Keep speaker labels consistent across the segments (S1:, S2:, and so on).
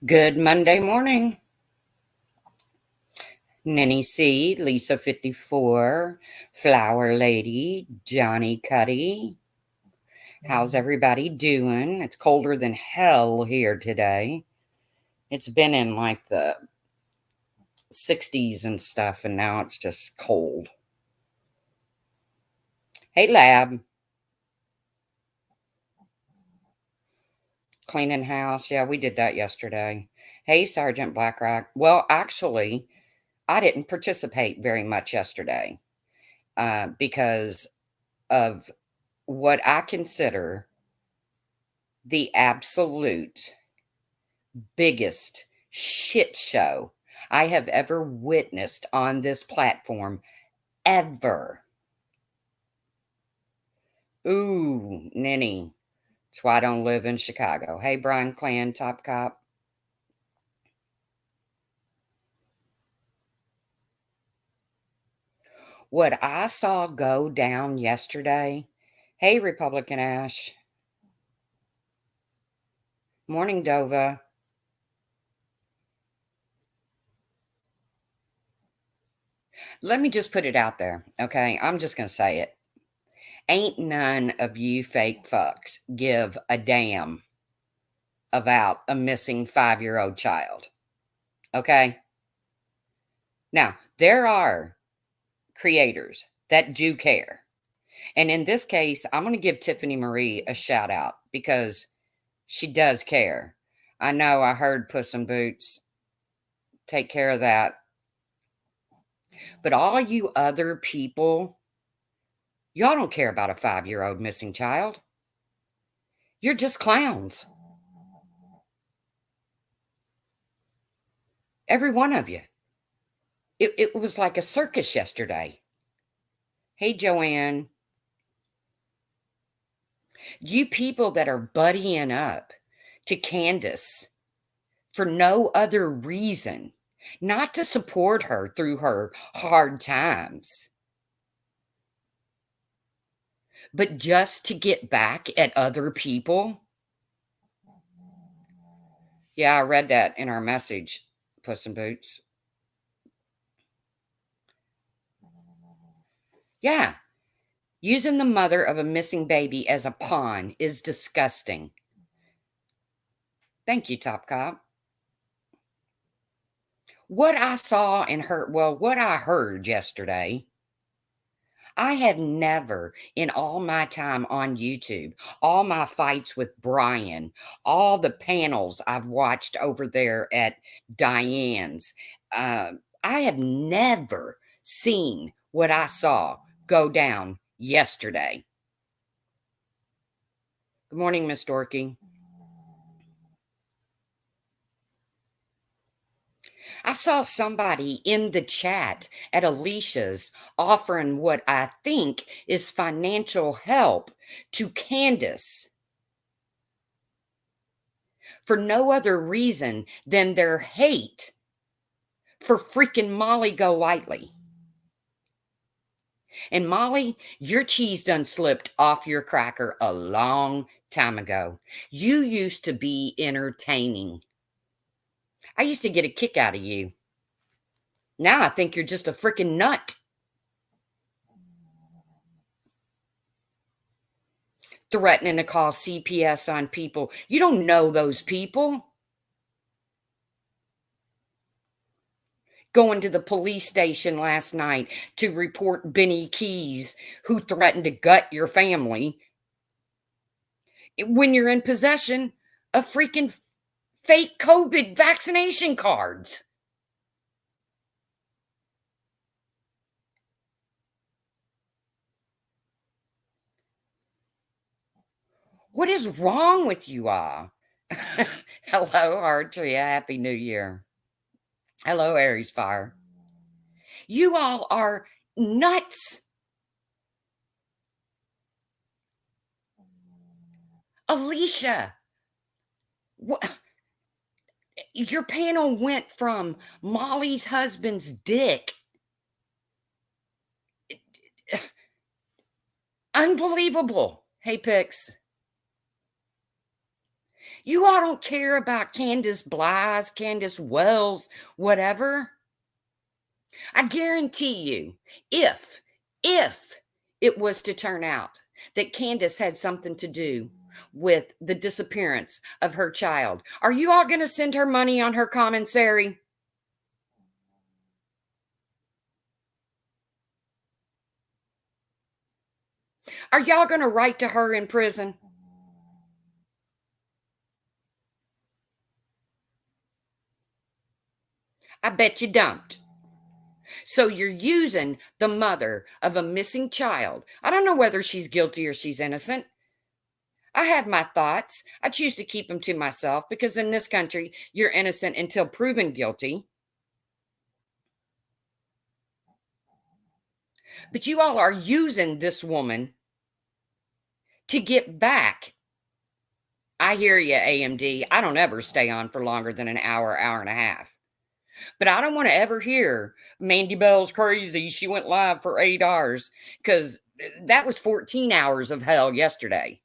S1: Good Monday morning. Nenny C, Lisa 54, Flower Lady, Johnny Cuddy. How's everybody doing? It's colder than hell here today. It's been in like the 60s and stuff, and now it's just cold. Hey, Lab. Cleaning house. Yeah, we did that yesterday. Hey, Sergeant Blackrock. Well, actually, I didn't participate very much yesterday because of what I consider the absolute biggest shit show I have ever witnessed on this platform ever. Ooh, Ninny. That's why I don't live in Chicago. Hey, Brian Clan, Top Cop. What I saw go down yesterday. Hey, Republican Ash. Morning, Dova. Let me just put it out there, okay? I'm just going to say it. Ain't none of you fake fucks give a damn about a missing 5-year-old child. Okay? Now, there are creators that do care. And in this case, I'm going to give Tiffany Marie a shout out because she does care. I know I heard Puss in Boots take care of that. But all you other people, y'all don't care about a 5-year-old missing child. You're just clowns. Every one of you. It was like a circus yesterday. Hey, Joanne. You people that are buddying up to Candace for no other reason, not to support her through her hard times, but just to get back at other people. Yeah, I read that in our message, Puss in Boots. Yeah. Using the mother of a missing baby as a pawn is disgusting. Thank you, Top Cop. What I saw and heard, well, what I heard yesterday, I have never, in all my time on YouTube, all my fights with Brian, all the panels I've watched over there at Diane's, I have never seen what I saw go down yesterday. Good morning, Miss Dorky. I saw somebody in the chat at Alicia's offering what I think is financial help to Candace for no other reason than their hate for freaking Molly Golightly. And Molly, your cheese done slipped off your cracker a long time ago. You used to be entertaining. I used to get a kick out of you. Now I think you're just a freaking nut. Threatening to call CPS on people. You don't know those people. Going to the police station last night to report Benny Keys, who threatened to gut your family when you're in possession of freaking fake COVID vaccination cards. What is wrong with you all? Hello, Archery. Happy New Year. Hello, Aries Fire. You all are nuts. Alicia, what? Your panel went from Molly's husband's dick. Unbelievable. Hey, Pix. You all don't care about Candace Bly's, Candace Wells, whatever. I guarantee you, if it was to turn out that Candace had something to do with the disappearance of her child, are you all going to send her money on her commissary? Are y'all going to write to her in prison? I bet you don't. So you're using the mother of a missing child. I don't know whether she's guilty or she's innocent. I have my thoughts. I choose to keep them to myself because in this country, you're innocent until proven guilty. But you all are using this woman to get back. I hear you, AMD. I don't ever stay on for longer than an hour, hour and a half. But I don't want to ever hear Mandy Bell's crazy. She went live for 8 hours because that was 14 hours of hell yesterday.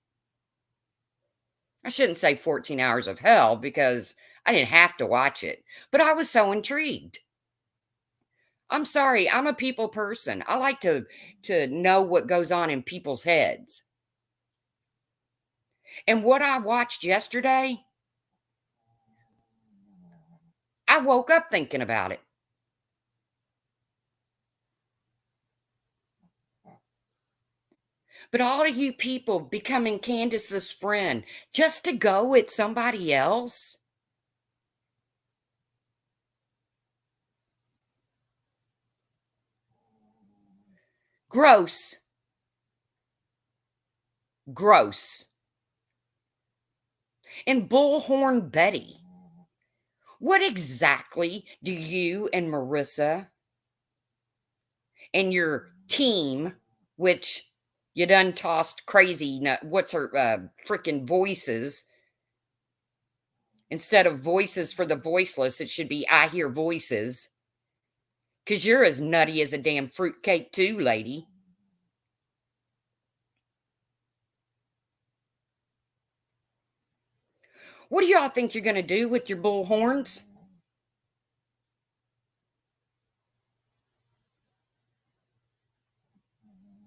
S1: I shouldn't say 14 hours of hell because I didn't have to watch it, but I was so intrigued. I'm sorry, I'm a people person. I like to know what goes on in people's heads. And what I watched yesterday, I woke up thinking about it. But all of you people becoming Candace's friend just to go at somebody else, gross, gross. And Bullhorn Betty, what exactly do you and Marissa and your team, which you done tossed crazy, what's her freaking voices? Instead of voices for the voiceless, it should be I hear voices. Because you're as nutty as a damn fruitcake, too, lady. What do y'all think you're going to do with your bullhorns?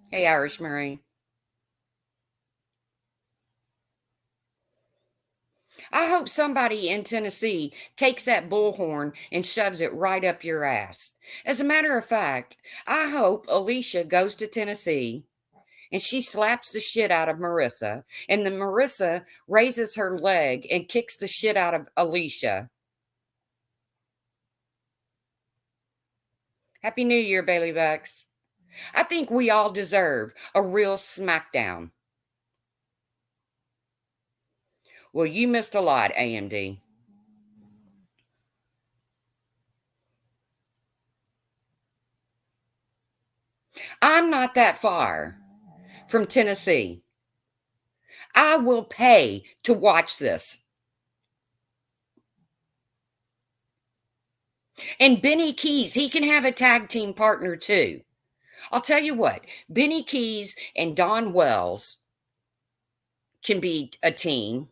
S1: Hey, Irish Marie. I hope somebody in Tennessee takes that bullhorn and shoves it right up your ass. As a matter of fact, I hope Alicia goes to Tennessee and she slaps the shit out of Marissa, and then Marissa raises her leg and kicks the shit out of Alicia. Happy New Year, Bailey Bucks. I think we all deserve a real smackdown. Well, you missed a lot, AMD. I'm not that far from Tennessee. I will pay to watch this. And Benny Keys, he can have a tag team partner too. I'll tell you what, Benny Keys and Don Wells can be a team.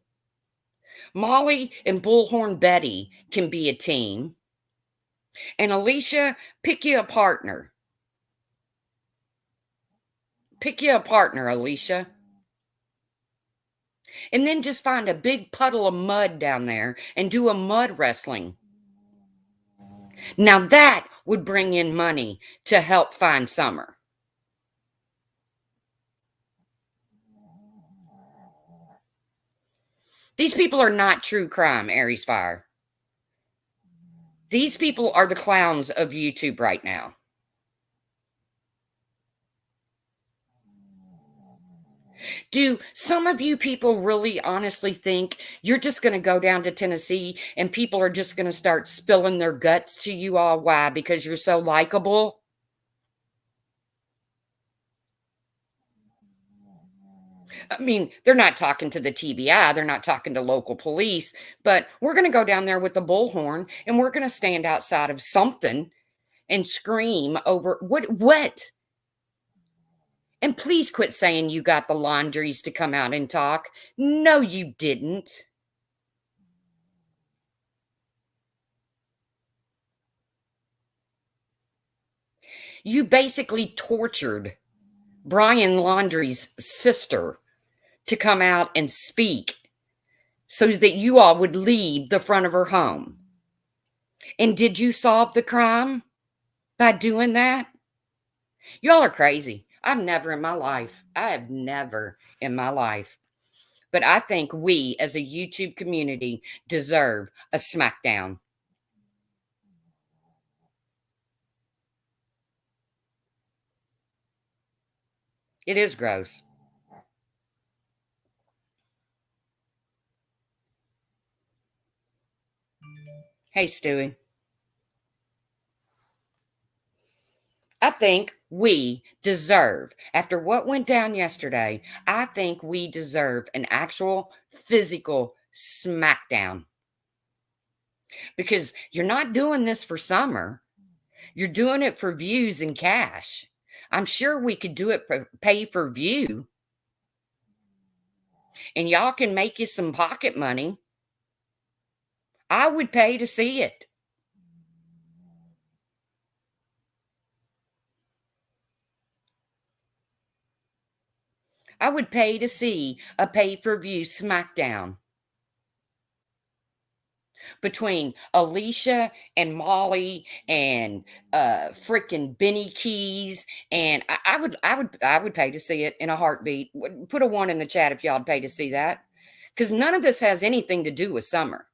S1: Molly and Bullhorn Betty can be a team. And Alicia, pick you a partner. Pick you a partner, Alicia. And then just find a big puddle of mud down there and do a mud wrestling. Now that would bring in money to help find Summer. These people are not true crime, Aries Fire. These people are the clowns of YouTube right now. Do some of you people really honestly think you're just going to go down to Tennessee and people are just going to start spilling their guts to you all? Why? Because you're so likable? I mean, they're not talking to the TBI, they're not talking to local police, but we're going to go down there with the bullhorn and we're going to stand outside of something and scream over what? And please quit saying you got the laundries to come out and talk. No, you didn't. You basically tortured Brian Laundrie's sister to come out and speak so that you all would leave the front of her home. And did you solve the crime by doing that? Y'all are crazy. I have never in my life. But I think we as a YouTube community deserve a smackdown. It is gross. Hey, Stewie. I think we deserve, after what went down yesterday, I think we deserve an actual physical smackdown. Because you're not doing this for summer. You're doing it for views and cash. I'm sure we could do it for pay for view. And y'all can make you some pocket money. I would pay to see it. I would pay to see a pay-per-view SmackDown between Alicia and Molly and freaking Benny Keys, and I would pay to see it in a heartbeat. Put a one in the chat if y'all'd pay to see that, because none of this has anything to do with summer.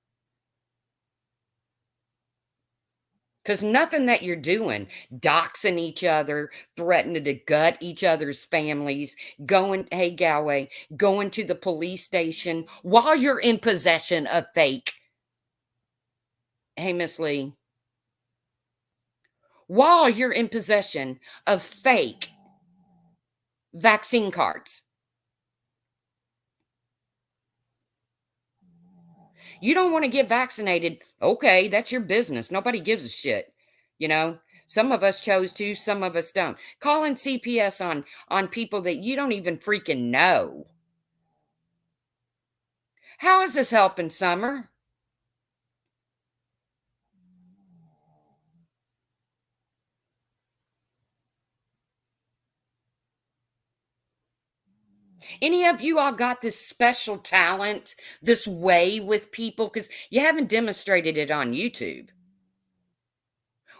S1: Because nothing that you're doing, doxing each other, threatening to gut each other's families, going, hey, Galway, going to the police station while you're in possession of fake. Hey, Miss Lee. While you're in possession of fake vaccine cards. You don't want to get vaccinated. Okay, that's your business. Nobody gives a shit. You know, some of us chose to, some of us don't. Calling CPS on people that you don't even freaking know. How is this helping summer? Any of you all got this special talent, this way with people? Because you haven't demonstrated it on YouTube.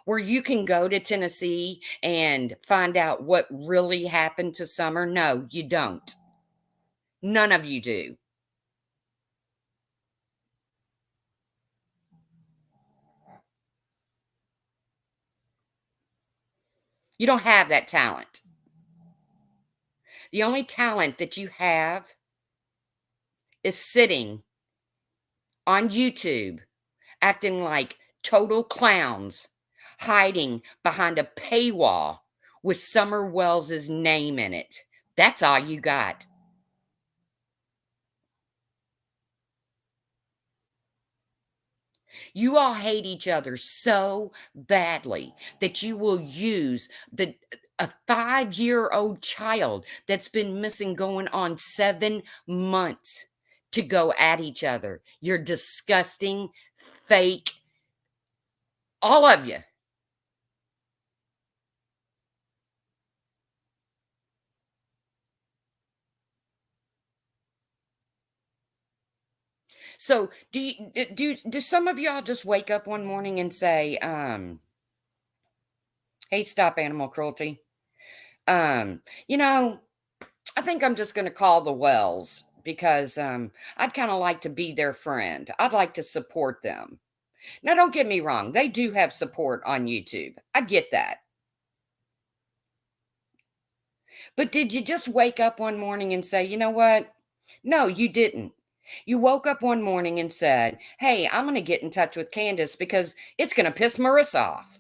S1: Where you can go to Tennessee and find out what really happened to Summer? No, you don't. None of you do. You don't have that talent. The only talent that you have is sitting on YouTube acting like total clowns, hiding behind a paywall with Summer Wells's name in it. That's all you got. You all hate each other so badly that you will use a 5-year-old child that's been missing going on 7 months to go at each other. You're disgusting, fake, all of you. So do some of y'all just wake up one morning and say, hey, stop animal cruelty? You know, I think I'm just gonna call the Wells because I'd kind of like to be their friend. I'd like to support them. Now, don't get me wrong, they do have support on YouTube. I get that. But did you just wake up one morning and say, you know what? No, you didn't. You woke up one morning and said, hey, I'm going to get in touch with Candace because it's going to piss Marissa off.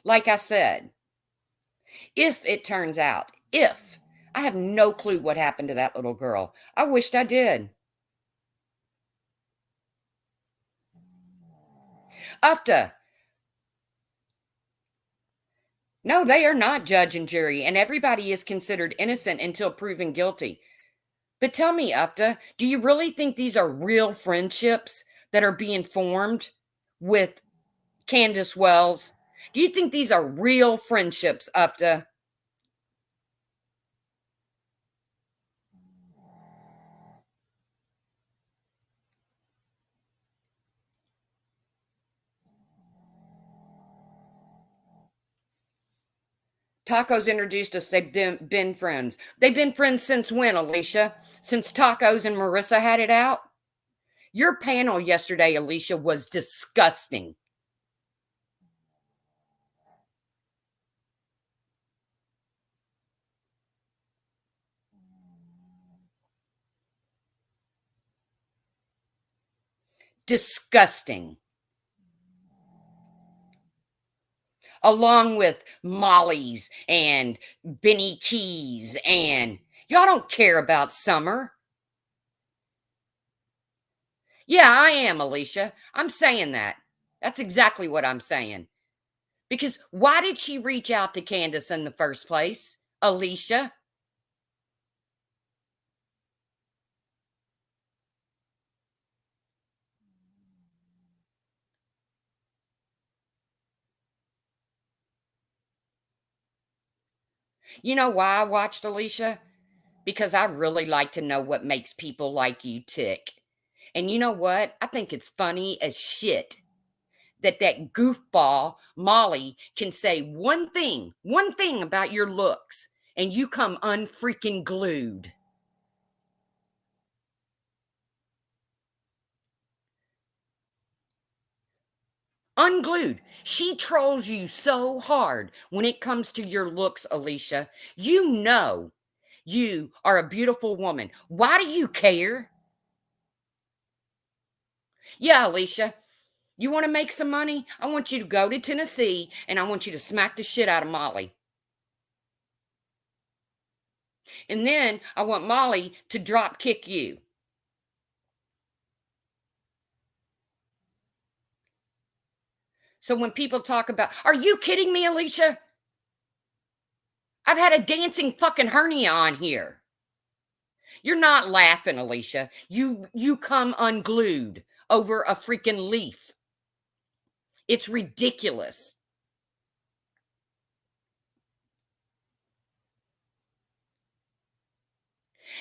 S1: Like I said, if it turns out, if I have no clue what happened to that little girl, I wished I did. Ufta. No, they are not judge and jury, and everybody is considered innocent until proven guilty. But tell me, Ufta, do you really think these are real friendships that are being formed with Candace Wells? Do you think these are real friendships, Ufta? Tacos introduced us. They've been friends. They've been friends since when, Alicia? Since Tacos and Marissa had it out? Your panel yesterday, Alicia, was disgusting. Disgusting. Along with Molly's and Benny Keys, and y'all don't care about Summer. Yeah, I am, Alicia. I'm saying that. That's exactly what I'm saying. Because why did she reach out to Candace in the first place, Alicia? You know why I watched, Alicia? Because I really like to know what makes people like you tick. And you know what? I think it's funny as shit that goofball Molly can say one thing about your looks, and you come unfreaking glued. Unglued. She trolls you so hard when it comes to your looks, Alicia. You know you are a beautiful woman. Why do you care? Yeah, Alicia, you want to make some money? I want you to go to Tennessee and I want you to smack the shit out of Molly. And then I want Molly to drop kick you. So when people talk about, are you kidding me, Alicia? I've had a dancing fucking hernia on here. You're not laughing, Alicia. You come unglued over a freaking leaf. It's ridiculous.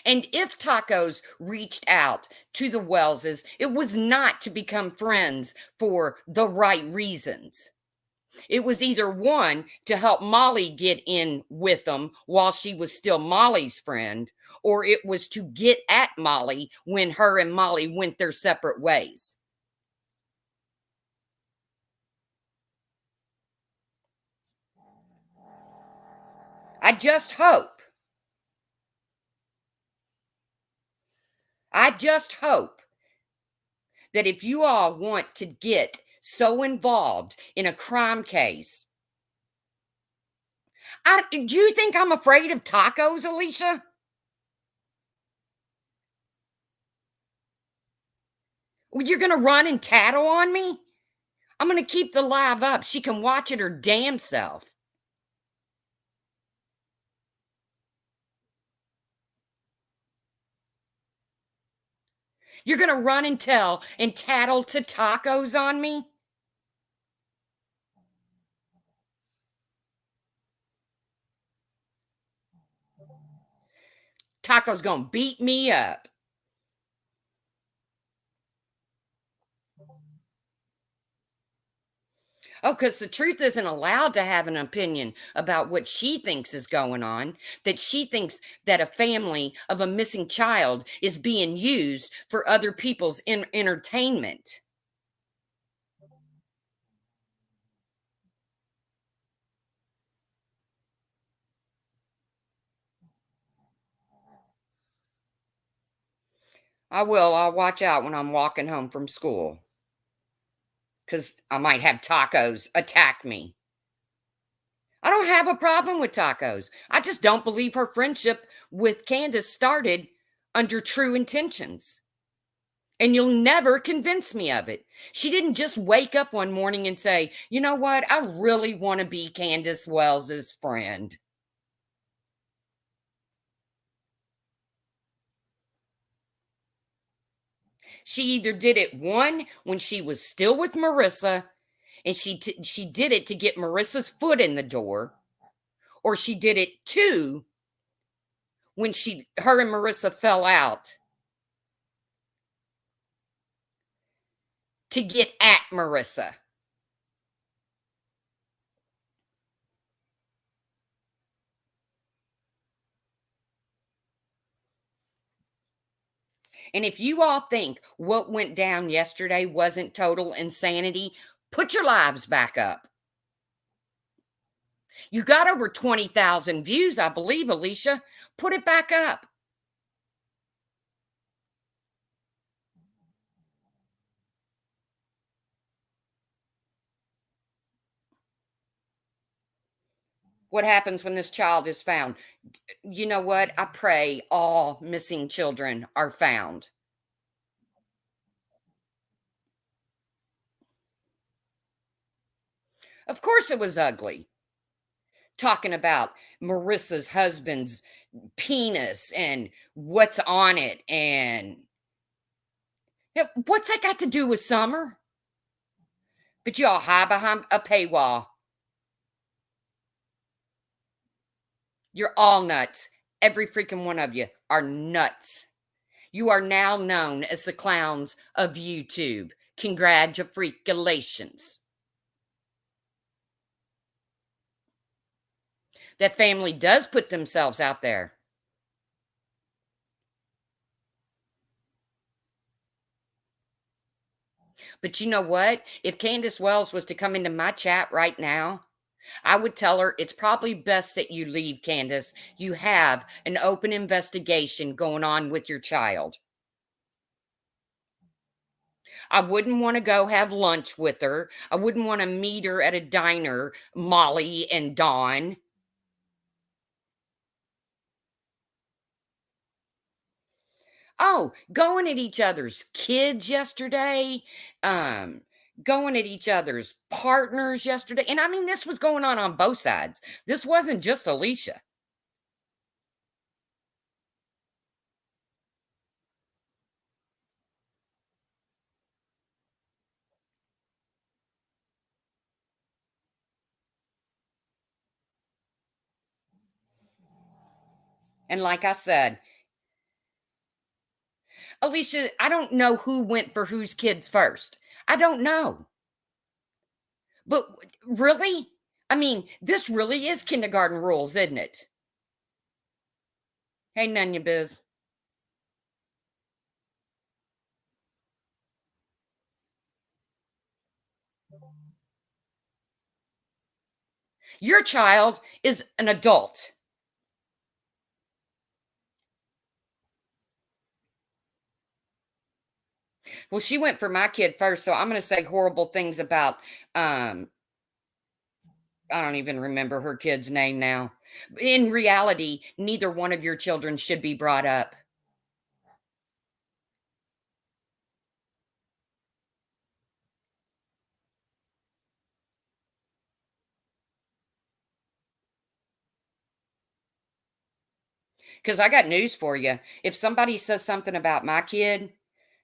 S1: And if Tacos reached out to the Wellses, it was not to become friends for the right reasons. It was either one, to help Molly get in with them while she was still Molly's friend, or it was to get at Molly when her and Molly went their separate ways. I just hope, I just hope that if you all want to get so involved in a crime case, do you think I'm afraid of Tacos, Alicia? You're going to run and tattle on me? I'm going to keep the live up. She can watch it her damn self. You're going to run and tell and tattle to Tacos on me? Tacos going to beat me up. Oh, because the truth isn't allowed to have an opinion about what she thinks is going on, that she thinks that a family of a missing child is being used for other people's entertainment. I will. I'll watch out when I'm walking home from school because I might have Tacos attack me. I don't have a problem with Tacos. I just don't believe her friendship with Candace started under true intentions. And you'll never convince me of it. She didn't just wake up one morning and say, you know what? I really want to be Candace Wells's friend. She either did it one when she was still with Marissa and she did it to get Marissa's foot in the door, or she did it two when she her and Marissa fell out to get at Marissa. And if you all think what went down yesterday wasn't total insanity, put your lives back up. You got over 20,000 views, I believe, Alicia. Put it back up. What happens when this child is found? You know what? I pray all missing children are found. Of course, it was ugly. Talking about Marissa's husband's penis and what's on it. And yeah, what's that got to do with summer? But y'all hide behind a paywall. You're all nuts. Every freaking one of you are nuts. You are now known as the clowns of YouTube. Congratulations. That family does put themselves out there. But you know what? If Candace Wells was to come into my chat right now, I would tell her it's probably best that you leave, Candace. You have an open investigation going on with your child. I wouldn't want to go have lunch with her. I wouldn't want to meet her at a diner, Molly and Dawn. Oh, going at each other's kids yesterday, um, going at each other's partners yesterday. And I mean, this was going on both sides. This wasn't just Alicia. And like I said, Alicia, I don't know who went for whose kids first. I don't know. But really? I mean, this really is kindergarten rules, isn't it? Hey, Nunya Biz. Your child is an adult. Well, she went for my kid first, so I'm going to say horrible things about um I don't even remember her kid's name now. In reality, neither one of your children should be brought up. Because I got news for you. If somebody says something about my kid,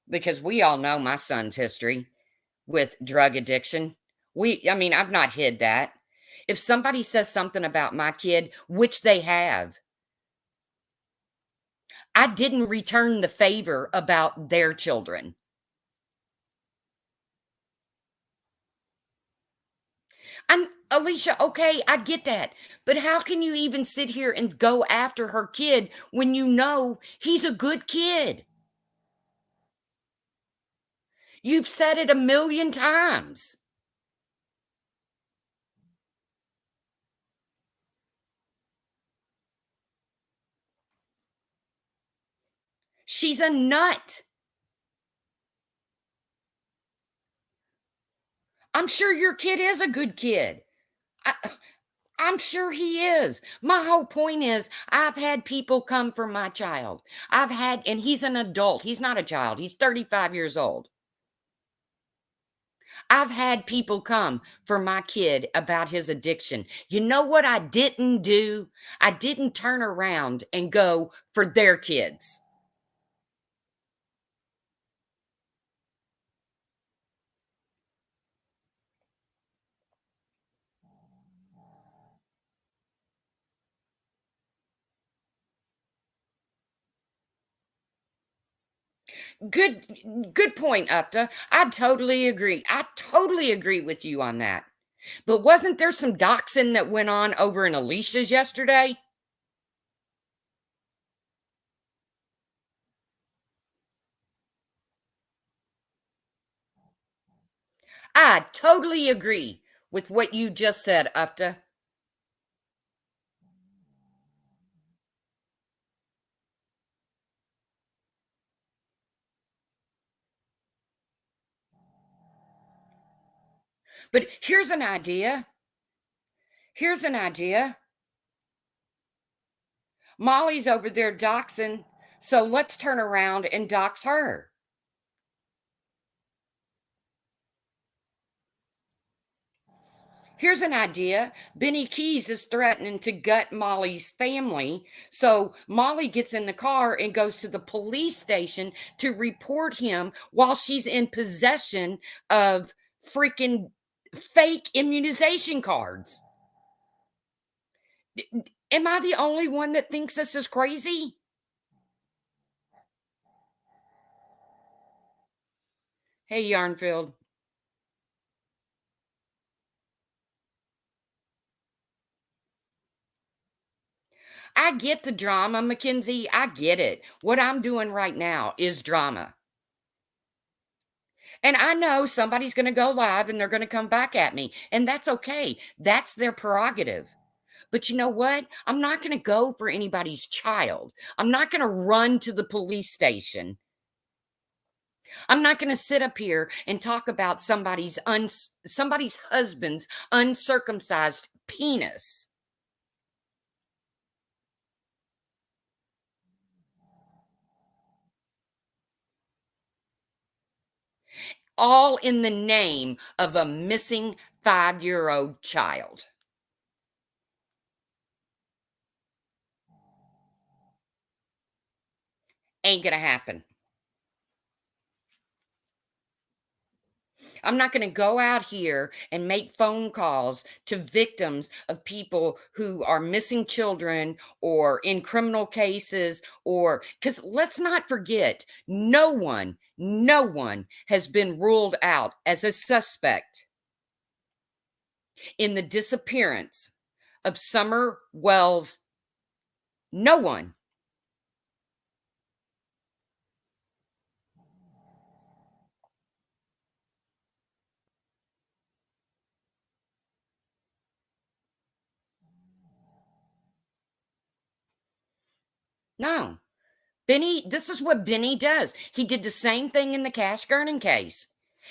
S1: because we all know my son's history with drug addiction, I mean, I've not hid that. If somebody says something about my kid, which they have, I didn't return the favor about their children. I'm Alicia, okay, I get that. But how can you even sit here and go after her kid when you know he's a good kid? You've said it a million times. She's a nut. I'm sure your kid is a good kid. I, I'm sure he is. My whole point is I've had people come for my child. And he's an adult. He's not a child. He's 35 years old. I've had people come for my kid about his addiction. You know what I didn't do? I didn't turn around and go for their kids. Good point, Ufta. I totally agree. I totally agree with you on that. But wasn't there some doxing that went on over in Alicia's yesterday? I totally agree with what you just said, Ufta. But here's an idea. Here's an idea. Molly's over there doxing, so let's turn around and dox her. Here's an idea. Benny Keys is threatening to gut Molly's family. So Molly gets in the car and goes to the police station to report him while she's in possession of freaking fake immunization cards. Am I the only one that thinks this is crazy? Hey, Yarnfield. I get the drama, Mackenzie. I get it. What I'm doing right now is drama. And I know somebody's going to go live and they're going to come back at me. And that's okay. That's their prerogative. But you know what? I'm not going to go for anybody's child. I'm not going to run to the police station. I'm not going to sit up here and talk about somebody's husband's uncircumcised penis. All in the name of a missing 5-year-old child. Ain't going to happen. I'm not going to go out here and make phone calls to victims of people who are missing children or in criminal cases, or because let's not forget, no one has been ruled out as a suspect in the disappearance of Summer Wells. No one. No. Benny, this is what Benny does. He did the same thing in the Cash Gernon case.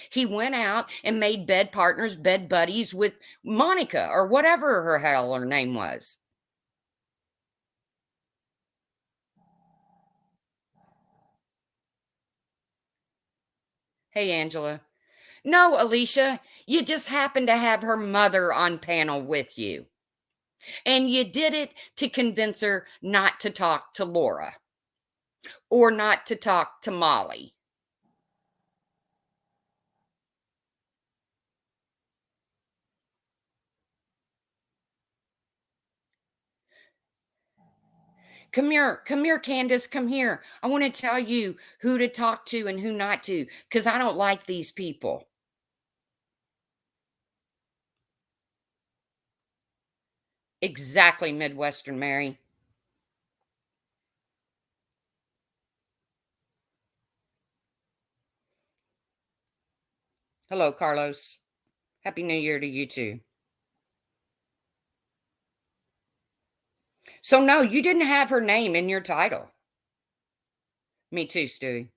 S1: He went out and made bed partners, bed buddies with Monica or whatever her hell her name was. Hey, Angela. No, Alicia, you just happened to have her mother on panel with you. And you did it to convince her not to talk to Laura or not to talk to Molly. Come here, Candace, come here. I want to tell you who to talk to and who not to, because I don't like these people. Exactly, Midwestern Mary. Hello, Carlos. Happy New Year to you too. So, no, you didn't have her name in your title. Me too, Stewie.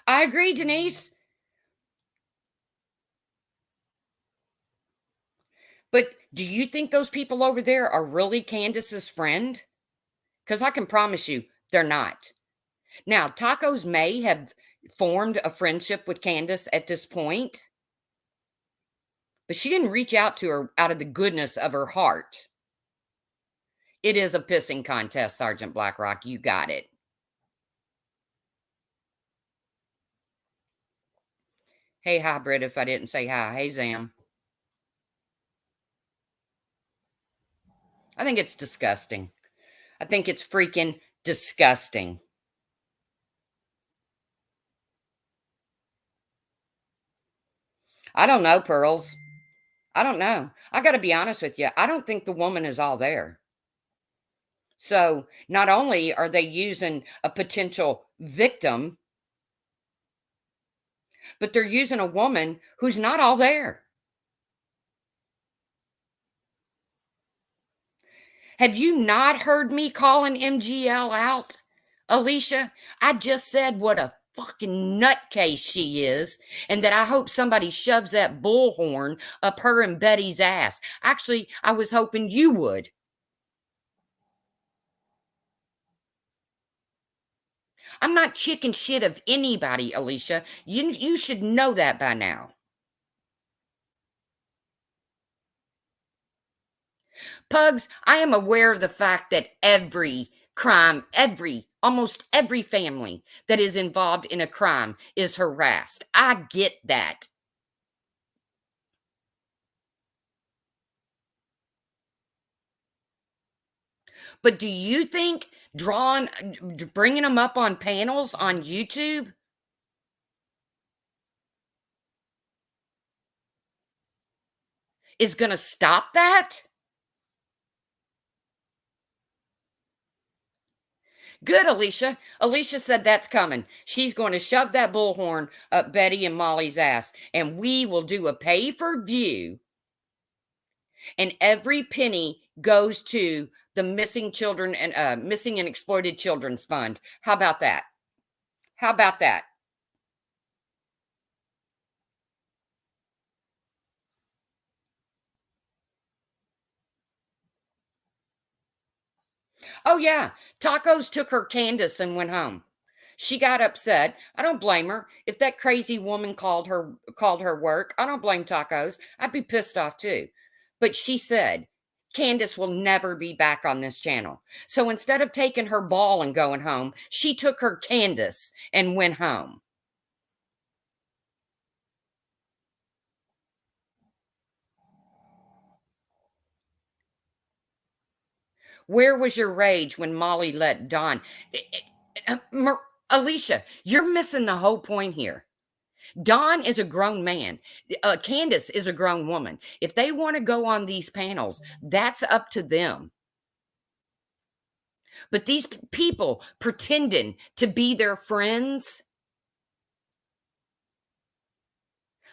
S1: I agree, Denise. But do you think those people over there are really Candace's friend? Because I can promise you they're not. Now, Tacos may have formed a friendship with Candace at this point, but she didn't reach out to her out of the goodness of her heart. It is a pissing contest, Sergeant Blackrock. You got it. Hey, hybrid, if I didn't say hi. Hey, Zam. I think it's disgusting. I think it's freaking disgusting. I don't know, Pearls. I don't know. I got to be honest with you. I don't think the woman is all there. So not only are they using a potential victim, but they're using a woman who's not all there. Have you not heard me calling MGL out, Alicia? I just said what a fucking nutcase she is, and that I hope somebody shoves that bullhorn up her and Betty's ass. Actually, I was hoping you would. I'm not chicken shit of anybody, Alicia. You should know that by now. Pugs, I am aware of the fact that every crime, almost every family that is involved in a crime is harassed. I get that. But do you think bringing them up on panels on YouTube is going to stop that? Good, Alicia. Alicia said that's coming. She's going to shove that bullhorn up Betty and Molly's ass, and we will do a pay per view, and every penny goes to the missing children and missing and exploited children's fund. How about that? How about that? Oh yeah, Tacos took her Candace and went home. She got upset. I don't blame her. If that crazy woman called her work, I don't blame Tacos. I'd be pissed off too. But she said, Candace will never be back on this channel. So instead of taking her ball and going home, she took her Candace and went home. Where was your rage when Molly let Don? Alicia, you're missing the whole point here. Don is a grown man. Candace is a grown woman. If they want to go on these panels, that's up to them. But these people pretending to be their friends,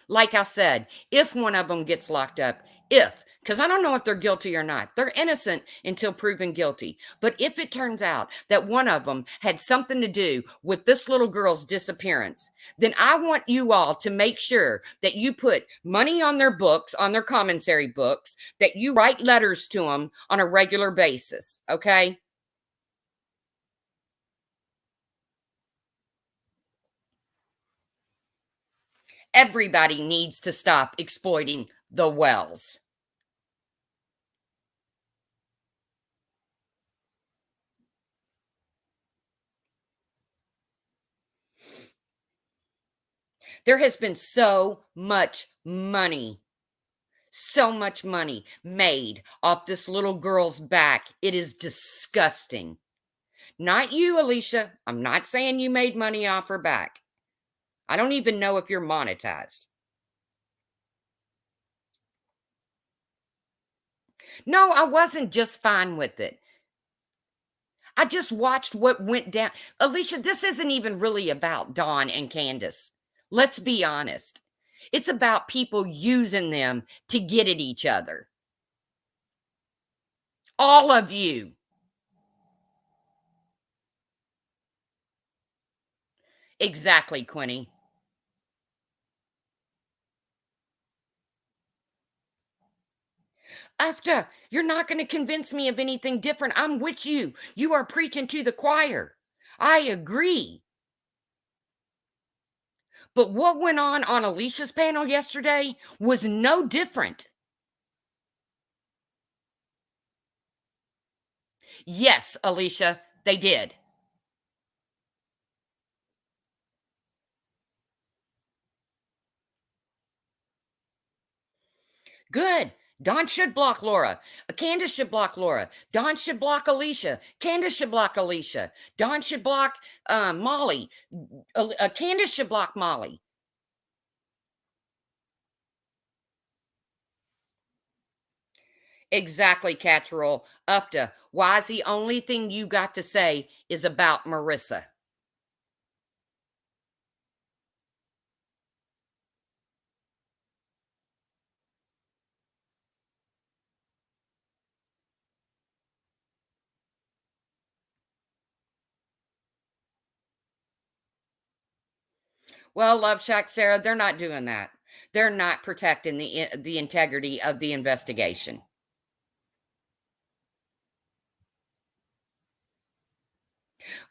S1: like I said, if one of them gets locked up, because I don't know if they're guilty or not. They're innocent until proven guilty. But if it turns out that one of them had something to do with this little girl's disappearance, then I want you all to make sure that you put money on their books, on their commissary books, that you write letters to them on a regular basis. Okay? Everybody needs to stop exploiting the Wells. There has been so much money made off this little girl's back. It is disgusting. Not you, Alicia. I'm not saying you made money off her back. I don't even know if you're monetized. No, I wasn't just fine with it. I just watched what went down. Alicia, this isn't even really about Dawn and Candace. Let's be honest. It's about people using them to get at each other. All of you. Exactly, Quinny. After, you're not going to convince me of anything different. I'm with you. You are preaching to the choir. I agree. But what went on Alicia's panel yesterday was no different. Yes, Alicia, they did. Good. Don should block Laura. Candace should block Laura. Don should block Alicia. Candace should block Alicia. Don should block Molly. Candace should block Molly. Exactly, Catchroll. Ufta, why is the only thing you got to say is about Marissa? Well, Love Shack, Sarah, they're not doing that. They're not protecting the integrity of the investigation.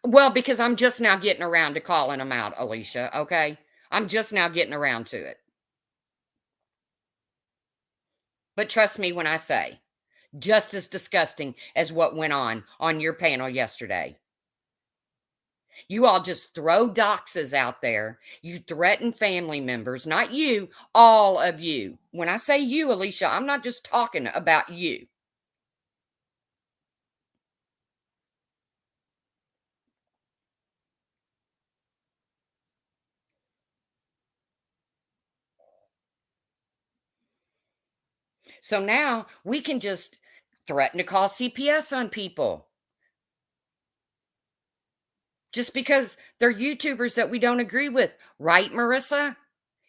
S1: Well, because I'm just now getting around to calling them out, Alicia. Okay, I'm just now getting around to it. But trust me when I say, just as disgusting as what went on your panel yesterday. You all just throw doxes out there. You threaten family members, not you, all of you. When I say you, Alicia, I'm not just talking about you. So now we can just threaten to call CPS on people just because they're YouTubers that we don't agree with. Right, Marissa?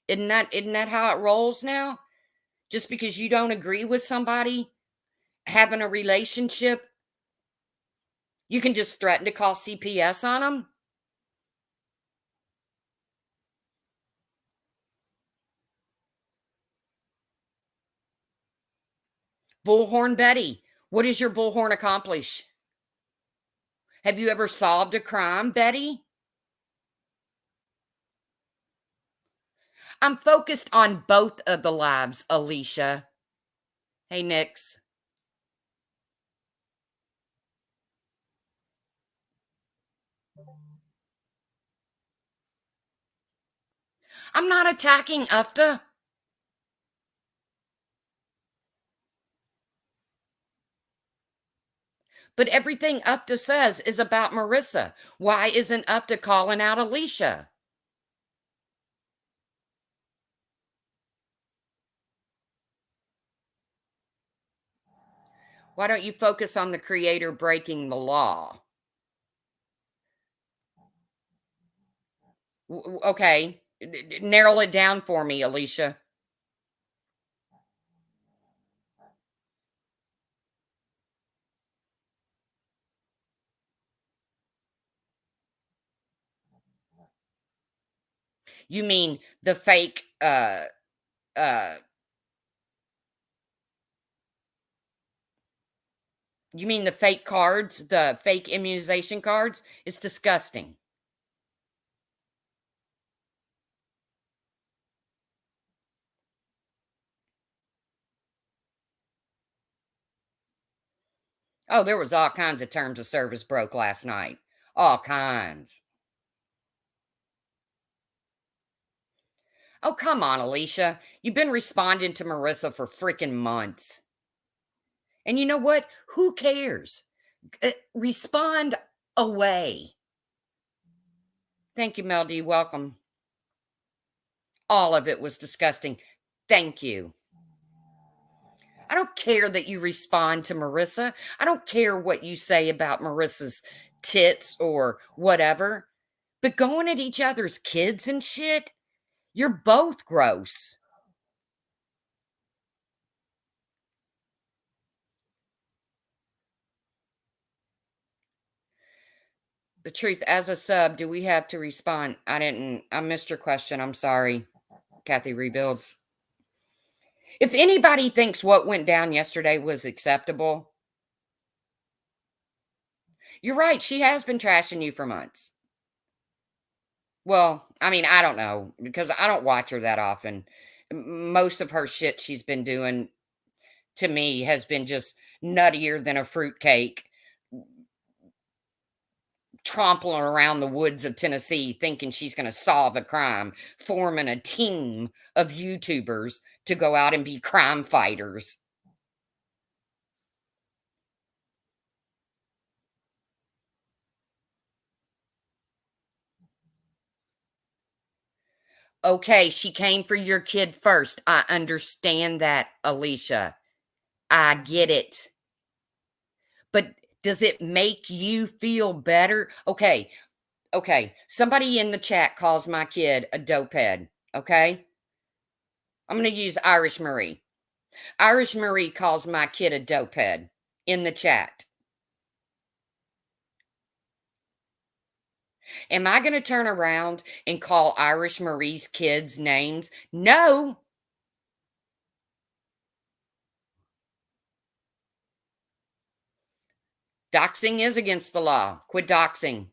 S1: Isn't that how it rolls now? Just because you don't agree with somebody having a relationship, you can just threaten to call CPS on them? Bullhorn Betty, what does your bullhorn accomplish? Have you ever solved a crime, Betty? I'm focused on both of the lives, Alicia. Hey, Nix. I'm not attacking Ufta. But everything Ufta says is about Marissa. Why isn't Ufta calling out Alicia? Why don't you focus on the creator breaking the law? Okay, narrow it down for me, Alicia. You mean the fake uh you mean the fake cards, the fake immunization cards? It's disgusting. Oh, there was all kinds of terms of service broke last night. All kinds. Oh, come on, Alicia. You've been responding to Marissa for freaking months. And you know what? Who cares? Respond away. Thank you, Mel D. Welcome. All of it was disgusting. Thank you. I don't care that you respond to Marissa. I don't care what you say about Marissa's tits or whatever. But going at each other's kids and shit, you're both gross. The truth, as a sub, do we have to respond? I missed your question. I'm sorry. Kathy rebuilds. If anybody thinks what went down yesterday was acceptable, you're right. She has been trashing you for months. Well, I mean, I don't know because I don't watch her that often. Most of her shit she's been doing to me has been just nuttier than a fruitcake, trampling around the woods of Tennessee thinking she's going to solve a crime, forming a team of YouTubers to go out and be crime fighters. Okay, she came for your kid first. I understand that, Alicia. I get it. But does it make you feel better? Okay, okay. Somebody in the chat calls my kid a dopehead. Okay. I'm going to use Irish Marie. Irish Marie calls my kid a dopehead in the chat. Am I going to turn around and call Irish Marie's kids names? No. Doxing is against the law. Quit doxing.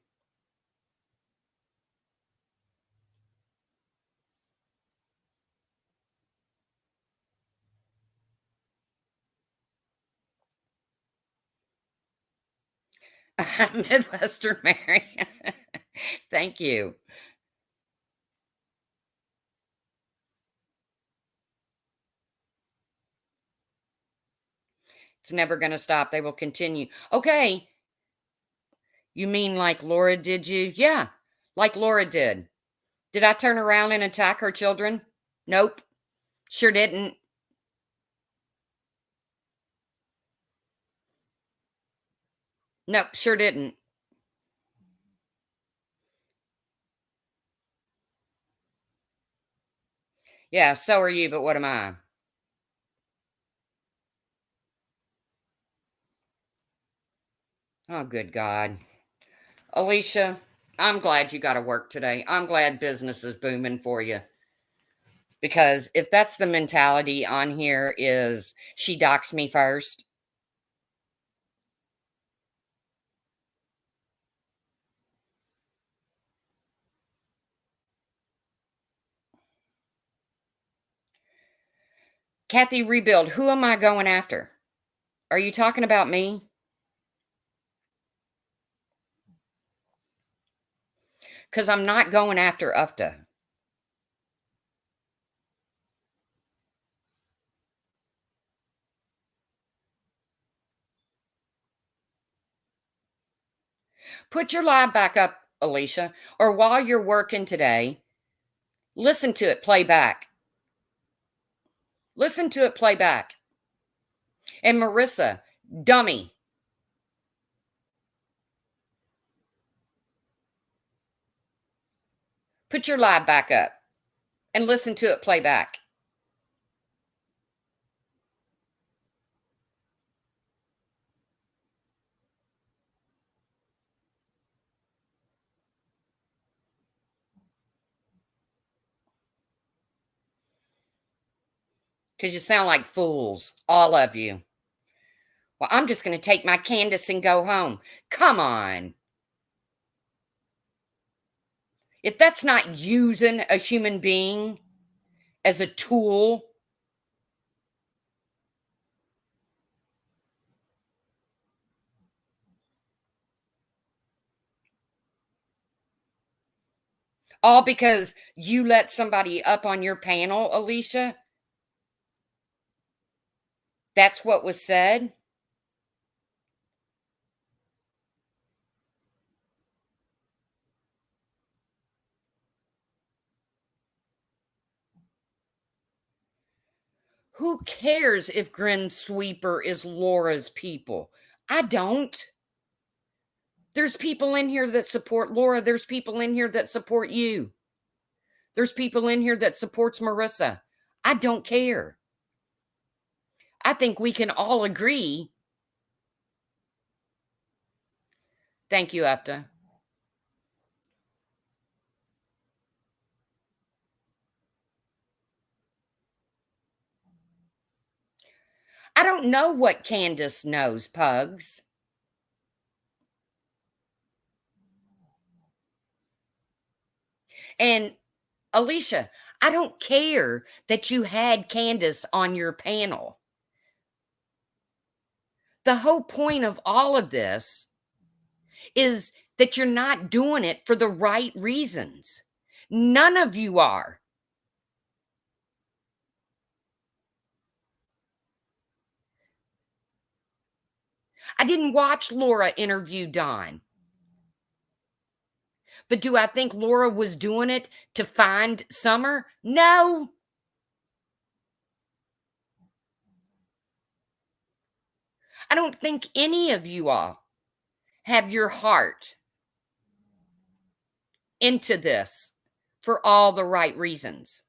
S1: Midwestern Mary. Thank you. It's never going to stop. They will continue. Okay. You mean like Laura did you? Yeah, like Laura did. Did I turn around and attack her children? Nope. Sure didn't. Nope, sure didn't. Yeah, so are you, but what am I? Oh, good God. Alicia, I'm glad you got to work today. I'm glad business is booming for you. Because if that's the mentality on here is she doxed me first. Kathy Rebuild, who am I going after? Are you talking about me? Because I'm not going after Ufta. Put your live back up, Alicia, or while you're working today, listen to it play back. Listen to it play back. And Marissa, dummy, put your live back up and listen to it play back. Because you sound like fools, all of you. Well, I'm just going to take my Candace and go home. Come on. If that's not using a human being as a tool, all because you let somebody up on your panel, Alicia, that's what was said. Who cares if Grim Sweeper is Laura's people? I don't. There's people in here that support Laura. There's people in here that support you. There's people in here that supports Marissa. I don't care. I think we can all agree. Thank you, Efta. I don't know what Candace knows, Pugs. And Alicia, I don't care that you had Candace on your panel. The whole point of all of this is that you're not doing it for the right reasons. None of you are. I didn't watch Laura interview Don. But do I think Laura was doing it to find Summer? No. I don't think any of you all have your heart into this for all the right reasons.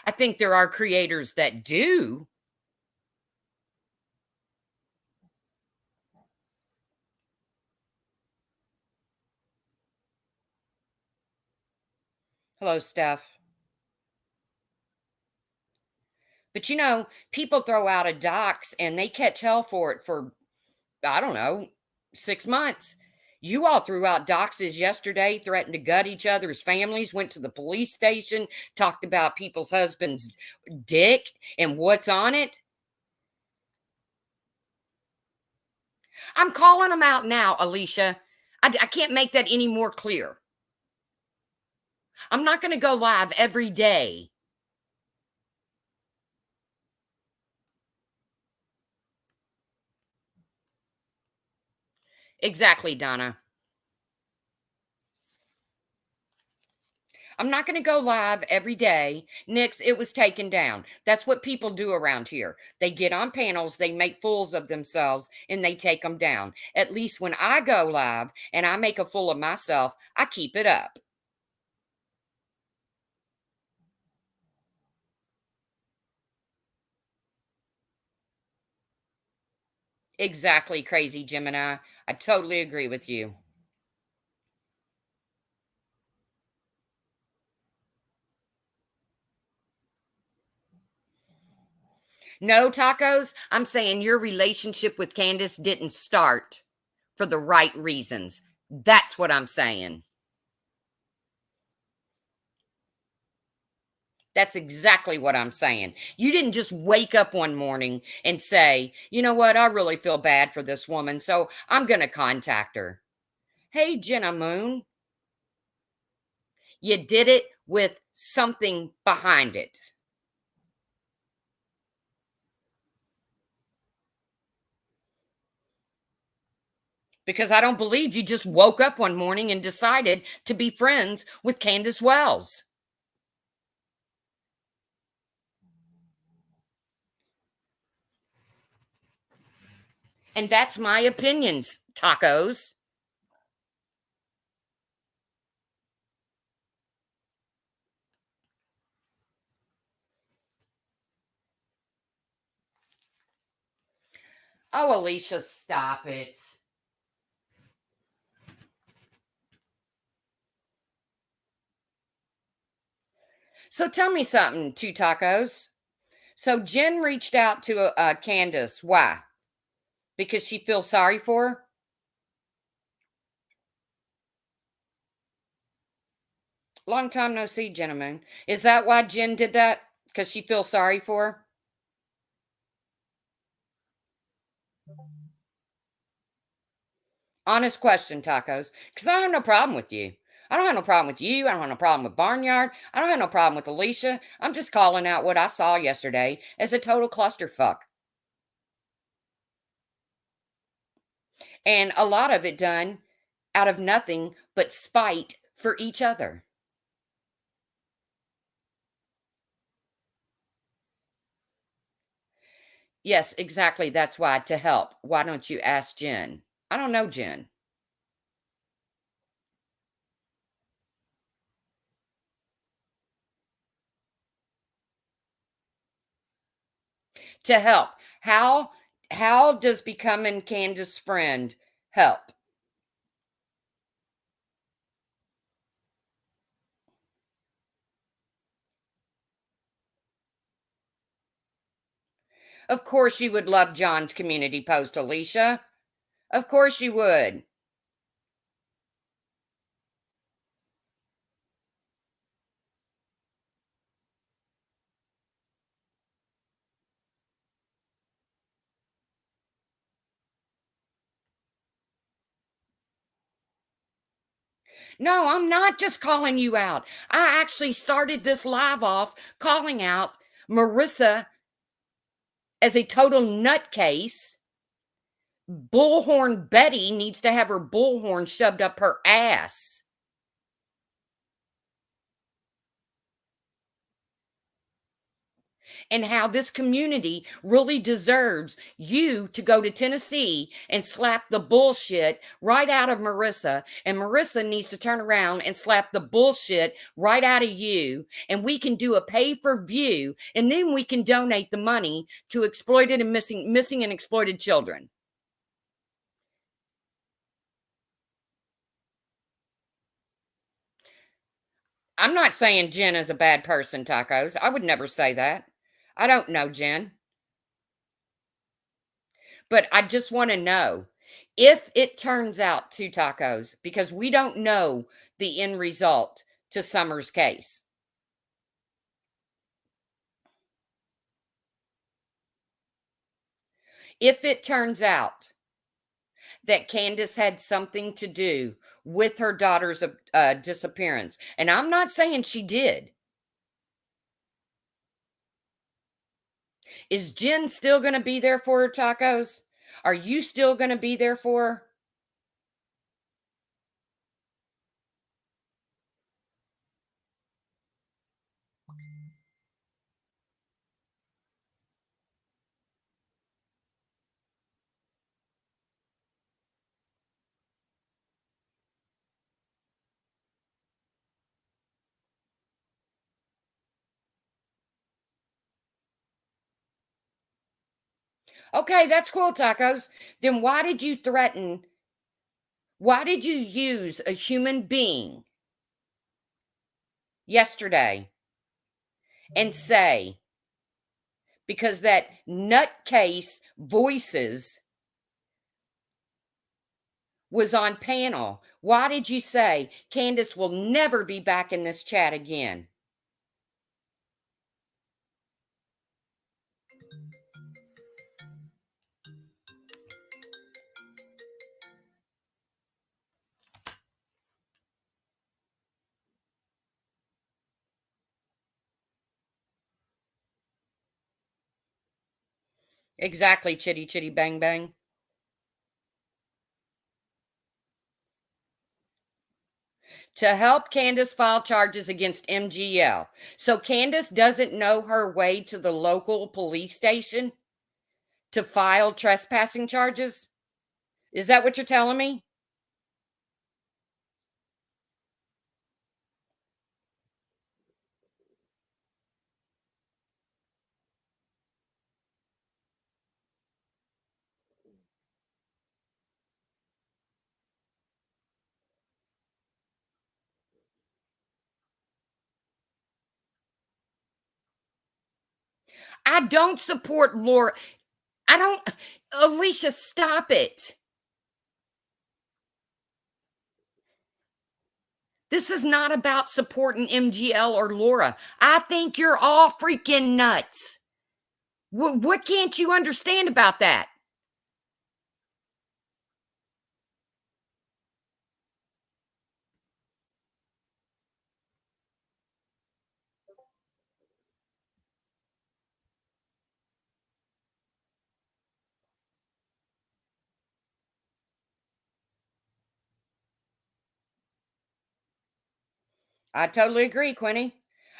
S1: I think there are creators that do. Hello, Steph. But people throw out a dox and they catch hell for it for, I don't know, 6 months. You all threw out doxes yesterday, threatened to gut each other's families, went to the police station, talked about people's husbands' dick and what's on it. I'm calling them out now, Alicia. I can't make that any more clear. I'm not going to go live every day. Exactly, Donna. I'm not going to go live every day. Nix, it was taken down. That's what people do around here. They get on panels, they make fools of themselves, and they take them down. At least when I go live and I make a fool of myself, I keep it up. Exactly, crazy Gemini. I totally agree with you. No, tacos. I'm saying your relationship with Candace didn't start for the right reasons. That's what I'm saying. That's exactly what I'm saying. You didn't just wake up one morning and say, you know what, I really feel bad for this woman, so I'm going to contact her. Hey, Jenna Moon, you did it with something behind it. Because I don't believe you just woke up one morning and decided to be friends with Candace Wells. And that's my opinions, tacos. Oh, Alicia, stop it. So tell me something, two tacos. So Jen reached out to Candace. Why? Because she feels sorry for her? Long time no see, gentlemen. Is that why Jen did that? Because she feels sorry for her? Honest question, tacos. Because I have no problem with you. I don't have no problem with you. I don't have no problem with Barnyard. I don't have no problem with Alicia. I'm just calling out what I saw yesterday as a total clusterfuck. And a lot of it done out of nothing but spite for each other. Yes, exactly. That's why, to help. Why don't you ask Jen? I don't know Jen. To help. How does becoming Candace's friend help? Of course you would love John's community post, Alicia. Of course you would. No, I'm not just calling you out. I actually started this live off calling out Marissa as a total nutcase Bullhorn Betty needs to have her bullhorn shoved up her ass. And how this community really deserves you to go to Tennessee and slap the bullshit right out of Marissa. And Marissa needs to turn around and slap the bullshit right out of you. And we can do a pay per view. And then we can donate the money to exploited and missing and exploited children. I'm not saying Jen is a bad person, Tacos. I would never say that. I don't know Jen. But I just want to know if it turns out to Tacos, because we don't know the end result to Summer's case. If it turns out that Candace had something to do with her daughter's disappearance, and I'm not saying she did, is Jen still going to be there for her, Tacos? Are you still going to be there for her? Okay, that's cool, Tacos. Then why did you use a human being yesterday and say, because that nutcase Voices was on panel, why did you say Candace will never be back in this chat again? Exactly, chitty chitty bang bang. To help Candace file charges against MGL. So Candace doesn't know her way to the local police station to file trespassing charges? Is that what you're telling me? I don't support Laura. I don't. Alicia, stop it. This is not about supporting MGL or Laura. I think you're all freaking nuts. What can't you understand about that? I totally agree, Quinny.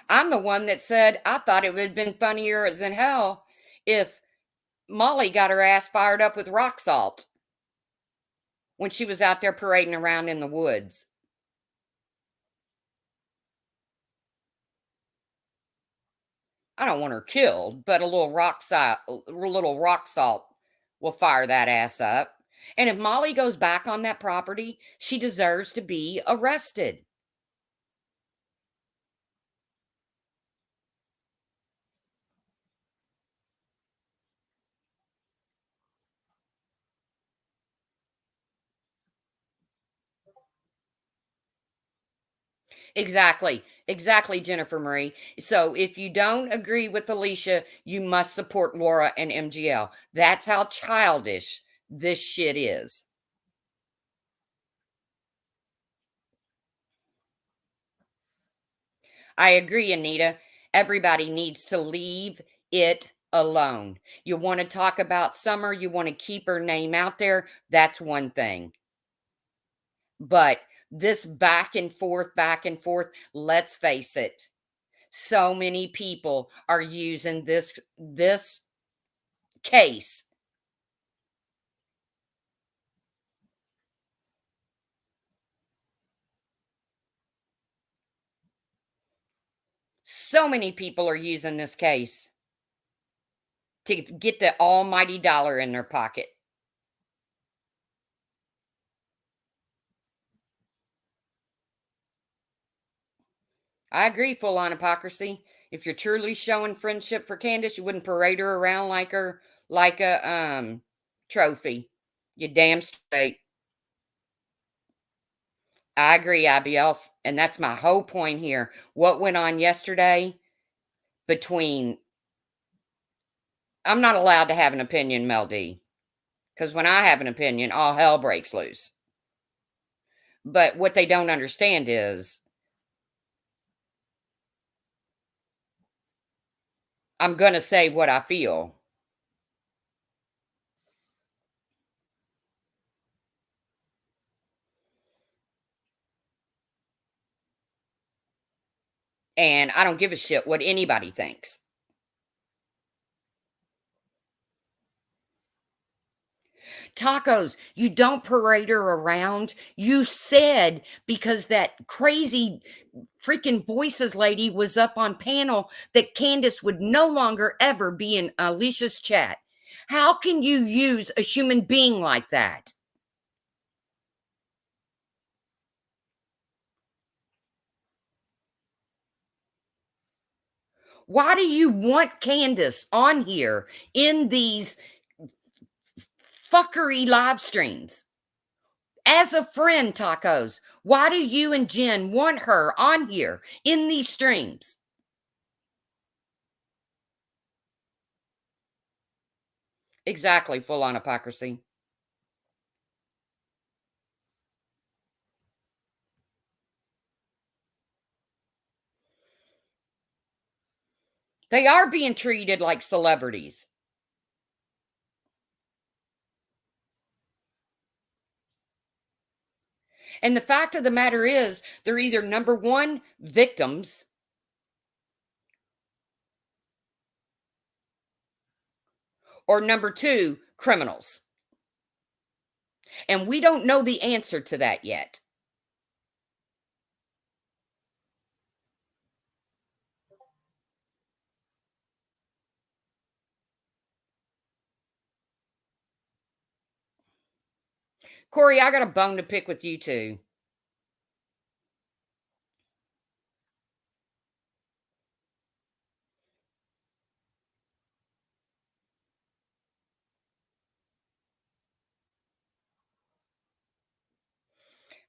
S1: I'm the one that said I thought it would have been funnier than hell if Molly got her ass fired up with rock salt when she was out there parading around in the woods. I don't want her killed, but a little rock salt will fire that ass up. And if Molly goes back on that property, she deserves to be arrested. Exactly. Exactly, Jennifer Marie. So if you don't agree with Alicia, you must support Laura and MGL. That's how childish this shit is. I agree, Anita. Everybody needs to leave it alone. You want to talk about Summer, you want to keep her name out there, that's one thing. But this back and forth, let's face it. So many people are using this case. So many people are using this case to get the almighty dollar in their pocket. I agree, full on hypocrisy. If you're truly showing friendship for Candace, you wouldn't parade her around like a trophy. You damn straight. I agree, IBL, and that's my whole point here. What went on yesterday between I'm not allowed to have an opinion, Mel D, because when I have an opinion, all hell breaks loose. But what they don't understand is I'm going to say what I feel. And I don't give a shit what anybody thinks. Tacos, you don't parade her around. You said because that crazy freaking voices lady was up on panel that Candace would no longer ever be in Alicia's chat. How can you use a human being like that? Why do you want Candace on here in these fuckery live streams? As a friend, Tacos, why do you and Jen want her on here in these streams? Exactly, full on hypocrisy. They are being treated like celebrities. And the fact of the matter is, they're either number one, victims, or number two, criminals. And we don't know the answer to that yet. Corey, I got a bone to pick with you too.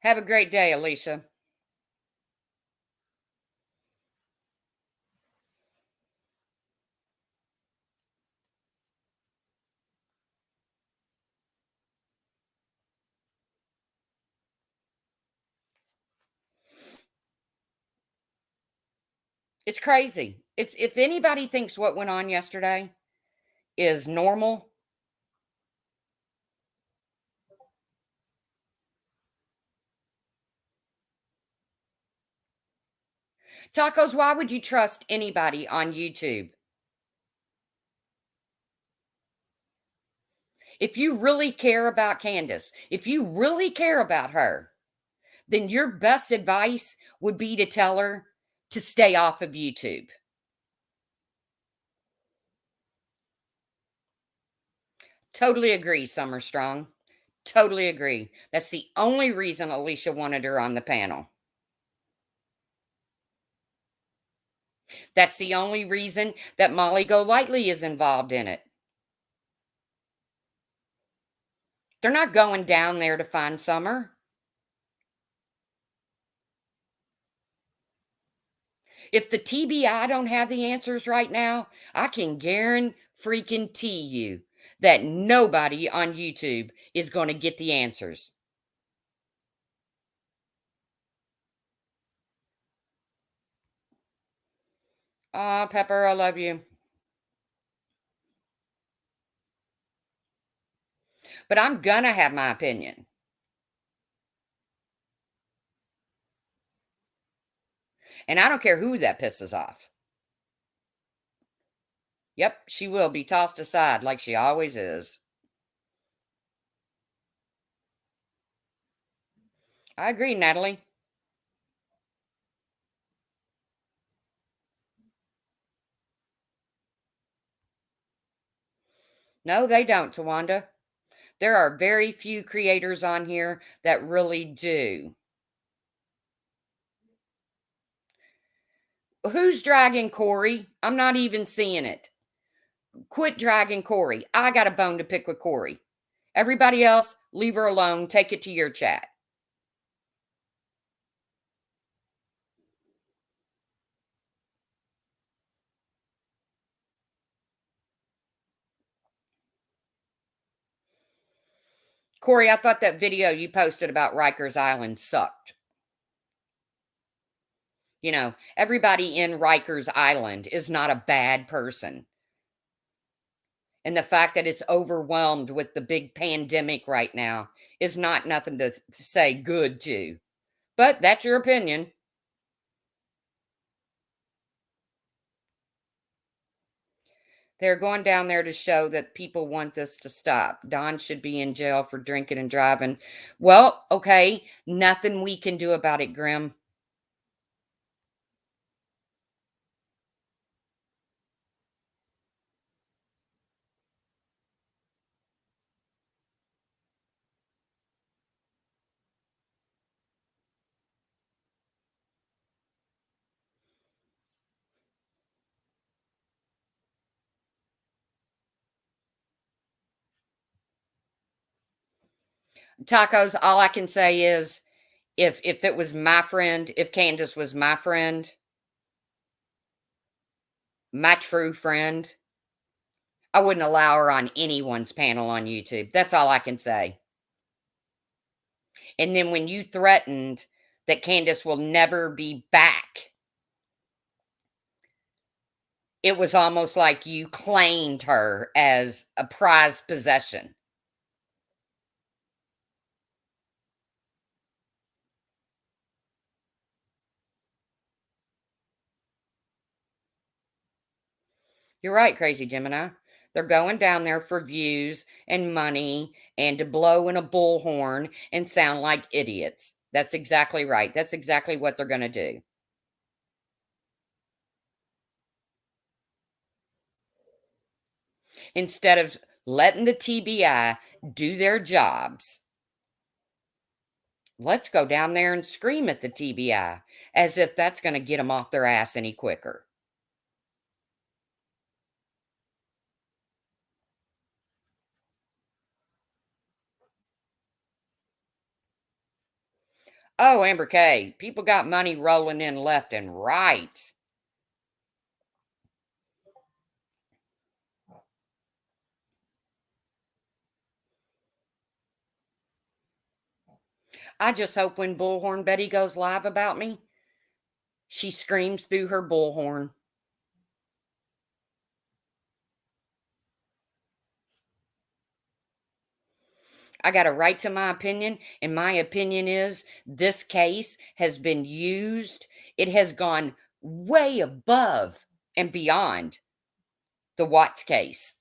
S1: Have a great day, Alicia. It's crazy. It's if anybody thinks what went on yesterday is normal, Tacos, why would you trust anybody on YouTube? If you really care about Candace, if you really care about her, then your best advice would be to tell her to stay off of YouTube. Totally agree, Summer Strong. Totally agree. That's the only reason Alicia wanted her on the panel. That's the only reason that Molly Golightly is involved in it. They're not going down there to find Summer. If the TBI don't have the answers right now, I can guarantee you that nobody on YouTube is going to get the answers. Ah, Pepper, I love you. But I'm gonna have my opinion. And I don't care who that pisses off. Yep, she will be tossed aside like she always is. I agree, Natalie. No, they don't, Tawanda. There are very few creators on here that really do. Who's dragging Corey? I'm not even seeing it. Quit dragging Corey. I got a bone to pick with Corey. Everybody else, leave her alone. Take it to your chat. Corey, I thought that video you posted about Rikers Island sucked. You know, everybody in Rikers Island is not a bad person. And the fact that it's overwhelmed with the big pandemic right now is not nothing to say good to. But that's your opinion. They're going down there to show that people want this to stop. Don should be in jail for drinking and driving. Well, okay, nothing we can do about it, Grim. Tacos, all I can say is if it was my friend, if Candace was my friend, my true friend, I wouldn't allow her on anyone's panel on YouTube. That's all I can say. And then when you threatened that Candace will never be back, it was almost like you claimed her as a prized possession. You're right, Crazy Gemini. They're going down there for views and money and to blow in a bullhorn and sound like idiots. That's exactly right. That's exactly what they're going to do. Instead of letting the TBI do their jobs, let's go down there and scream at the TBI as if that's going to get them off their ass any quicker. Oh, Amber K, people got money rolling in left and right. I just hope when Bullhorn Betty goes live about me, she screams through her bullhorn. I got a right to my opinion, and my opinion is this case has been used. It has gone way above and beyond the Watts case.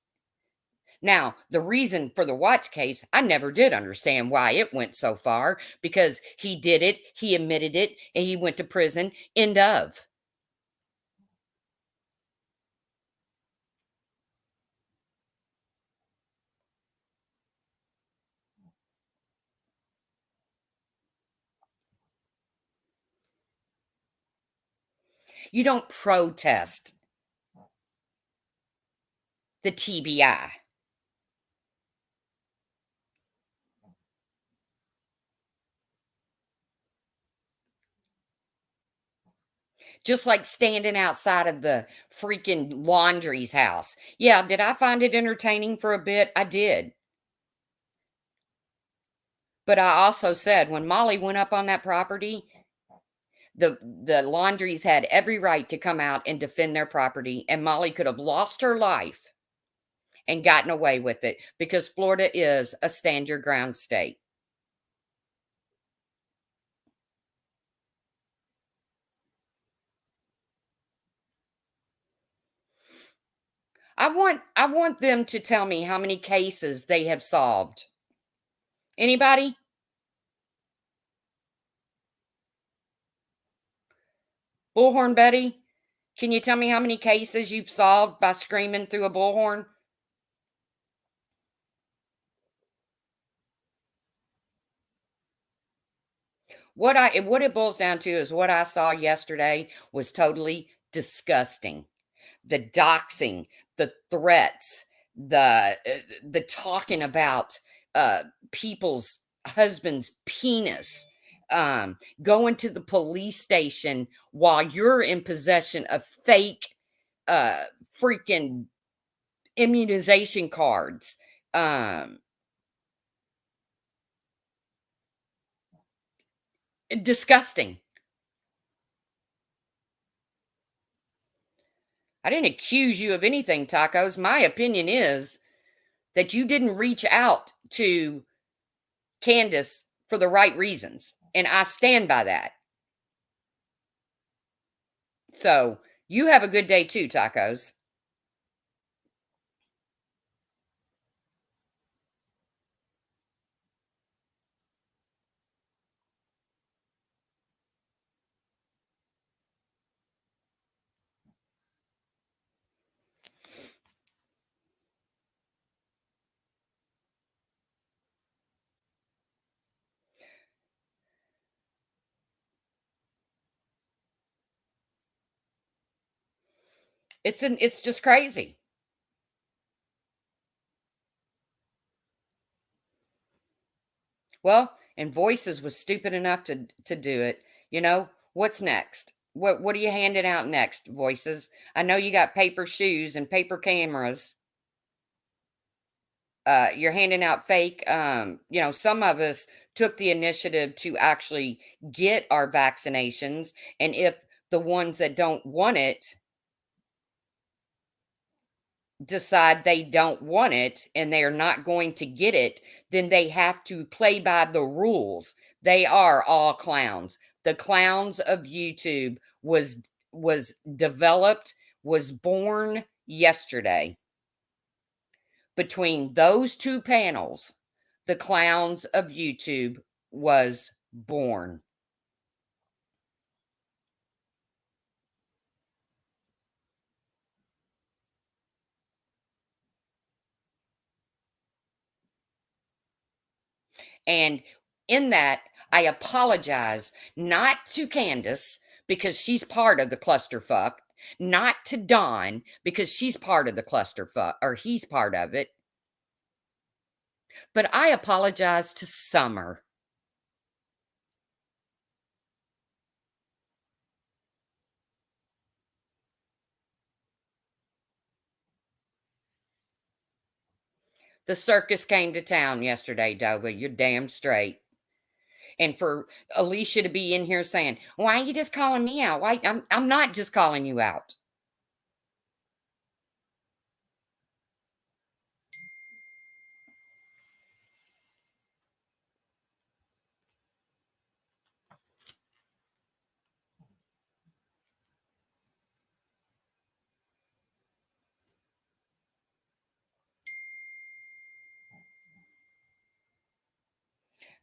S1: Now, the reason for the Watts case, I never did understand why it went so far because he did it, he admitted it, and he went to prison. End of. You don't protest the TBI. Just like standing outside of the freaking laundry's house. Yeah, did I find it entertaining for a bit? I did. But I also said when Molly went up on that property, the laundries had every right to come out and defend their property, and Molly could have lost her life and gotten away with it because Florida is a stand your ground state. I want them to tell me how many cases they have solved. Anybody? Bullhorn Betty? Can you tell me how many cases you've solved by screaming through a bullhorn? What it boils down to is what I saw yesterday was totally disgusting. The doxing, the threats, the talking about people's husband's penis, going to the police station while you're in possession of fake uh freaking immunization cards. Um Disgusting. I didn't accuse you of anything, Tacos. My opinion is that you didn't reach out to Candace for the right reasons. And I stand by that. So you have a good day too, Tacos. It's just crazy. Well, and Voices was stupid enough to do it. What's next? What are you handing out next, Voices? I know you got paper shoes and paper cameras. You're handing out fake. Some of us took the initiative to actually get our vaccinations, and if the ones that don't want it decide they don't want it and they are not going to get it, then they have to play by the rules. They are all clowns. The clowns of YouTube was developed, was born yesterday. Between those two panels, the clowns of YouTube was born. And in that, I apologize not to Candace because she's part of the clusterfuck, not to Dawn because she's part of the clusterfuck or he's part of it, but I apologize to Summer. The circus came to town yesterday, Doba. You're damn straight. And for Alicia to be in here saying, "Why are you just calling me out? Why I'm not just calling you out."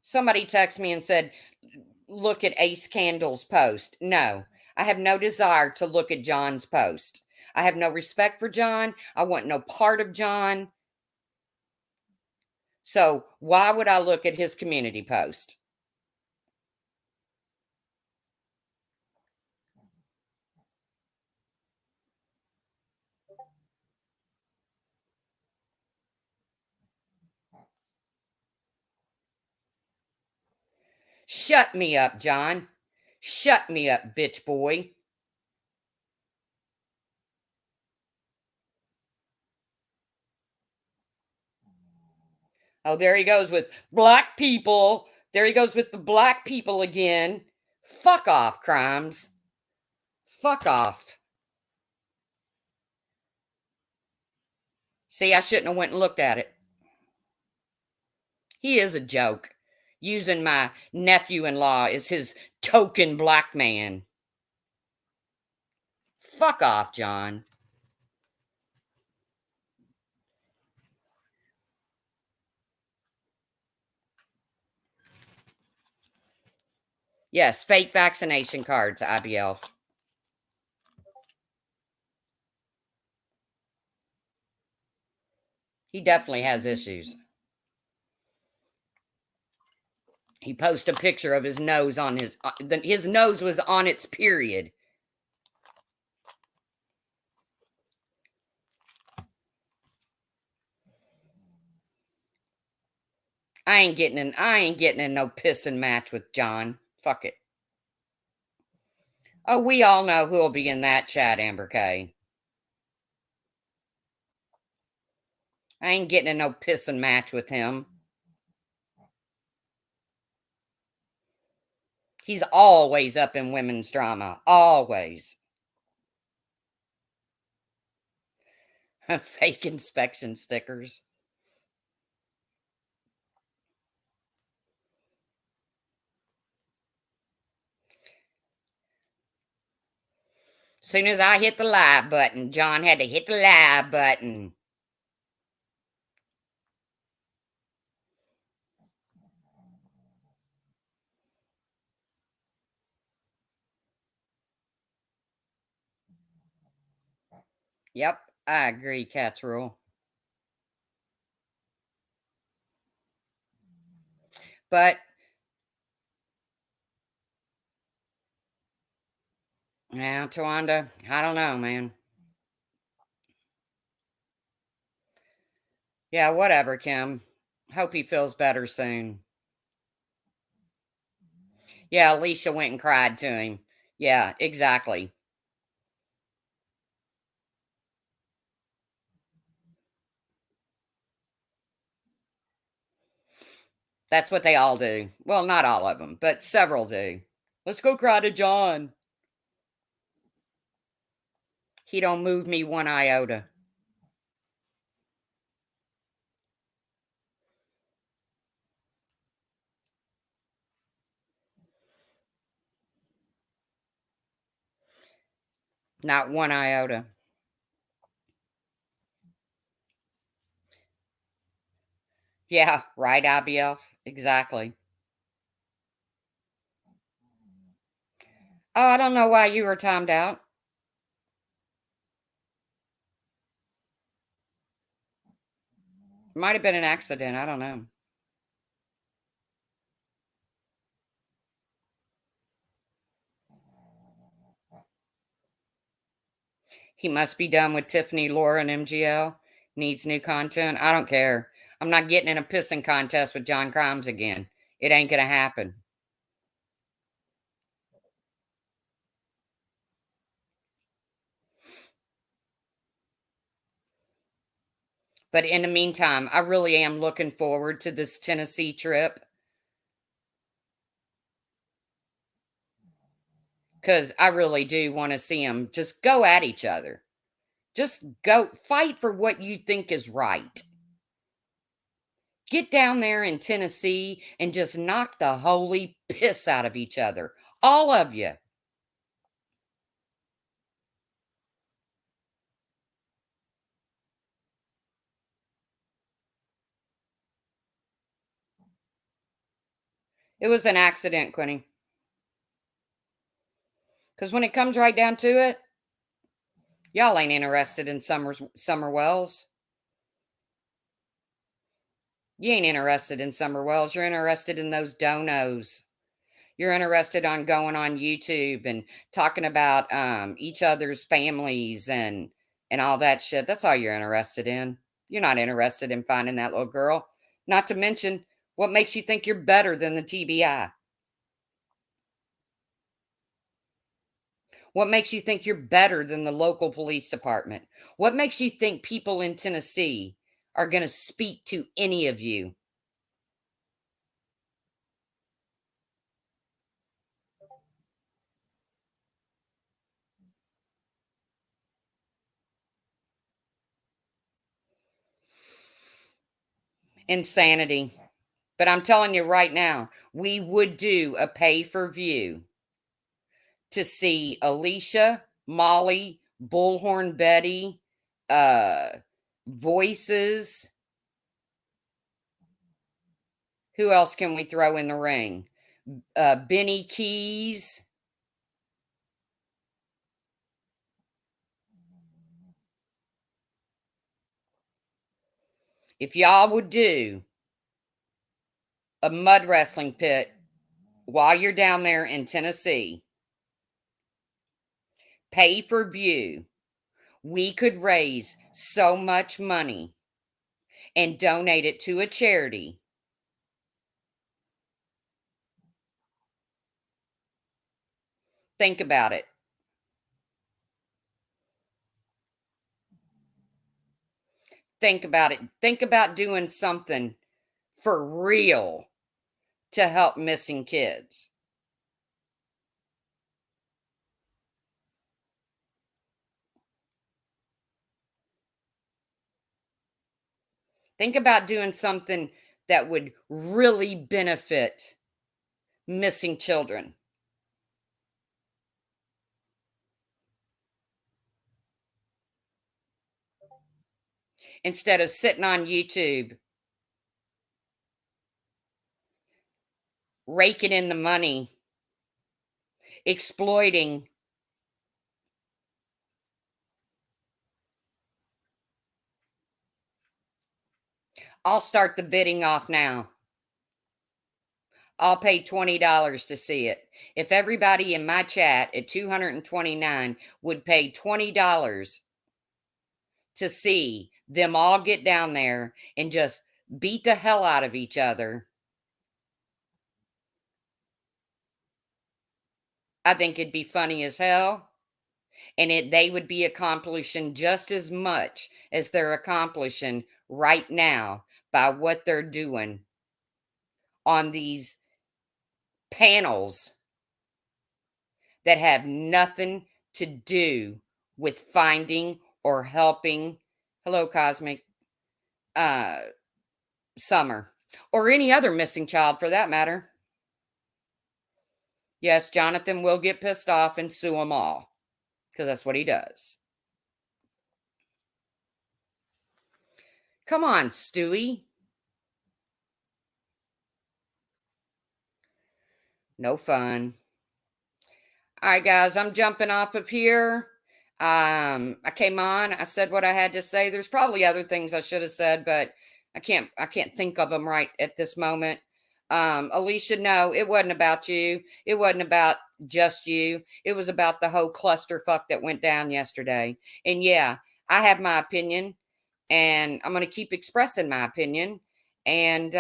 S1: Somebody texted me and said, "Look at Ace Candle's post." No, I have no desire to look at John's post. I have no respect for John. I want no part of John. So why would I look at his community post? Shut me up, John. Shut me up, bitch boy. Oh, there he goes with black people. There he goes with the black people again. Fuck off, Crimes. Fuck off. See, I shouldn't have went and looked at it. He is a joke, using my nephew-in-law as his token black man. Fuck off, John. Yes, fake vaccination cards, IBL. He definitely has issues. He posted a picture of his nose on his nose was on its period. I ain't getting in no pissing match with John. Fuck it. Oh, we all know who'll be in that chat, Amber K. I ain't getting in no pissing match with him. He's always up in women's drama. Always. Fake inspection stickers. Soon as I hit the live button, John had to hit the live button. Yep, I agree, Cat's Rule. But now, Tawanda, I don't know, man. Yeah, whatever, Kim. Hope he feels better soon. Yeah, Alicia went and cried to him. Yeah, exactly. That's what they all do. Well, not all of them, but several do. Let's go cry to John. He don't move me one iota. Not one iota. Yeah, right, IBF. Exactly. Oh, I don't know why you were timed out. Might have been an accident. I don't know. He must be done with Tiffany, Laura, and MGL. Needs new content. I don't care. I'm not getting in a pissing contest with John Crimes again. It ain't gonna happen. But in the meantime, I really am looking forward to this Tennessee trip. Because I really do want to see them just go at each other. Just go fight for what you think is right. Get down there in Tennessee and just knock the holy piss out of each other. All of you. It was an accident, Quinny. Because when it comes right down to it, y'all ain't interested in Summer Wells. You ain't interested in Summer Wells. You're interested in those donos. You're interested on going on YouTube and talking about each other's families and all that shit. That's all you're interested in. You're not interested in finding that little girl. Not to mention, what makes you think you're better than the TBI? What makes you think you're better than the local police department? What makes you think people in Tennessee are going to speak to any of you? Insanity. But I'm telling you right now, we would do a pay for view to see Alicia, Molly, Bullhorn Betty, uh, Voices. Who else can we throw in the ring? Benny Keys. If y'all would do a mud wrestling pit while you're down there in Tennessee, pay for view, we could raise so much money and donate it to a charity. Think about it. Think about it. Think about doing something for real to help missing kids. Think about doing something that would really benefit missing children instead of sitting on YouTube raking in the money, exploiting. I'll start the bidding off now. I'll pay $20 to see it. If everybody in my chat at 229 would pay $20 to see them all get down there and just beat the hell out of each other, I think it'd be funny as hell. And they would be accomplishing just as much as they're accomplishing right now by what they're doing on these panels that have nothing to do with finding or helping, hello cosmic, uh Summer, or any other missing child for that matter. Yes, Jonathan will get pissed off and sue them all because that's what he does. Come on, Stewie. No fun. All right, guys, I'm jumping off of here. I came on, I said what I had to say. There's probably other things I should have said, but I can't think of them right at this moment. Alicia, no, it wasn't about you. It wasn't about just you. It was about the whole clusterfuck that went down yesterday. And yeah, I have my opinion, and I'm going to keep expressing my opinion. And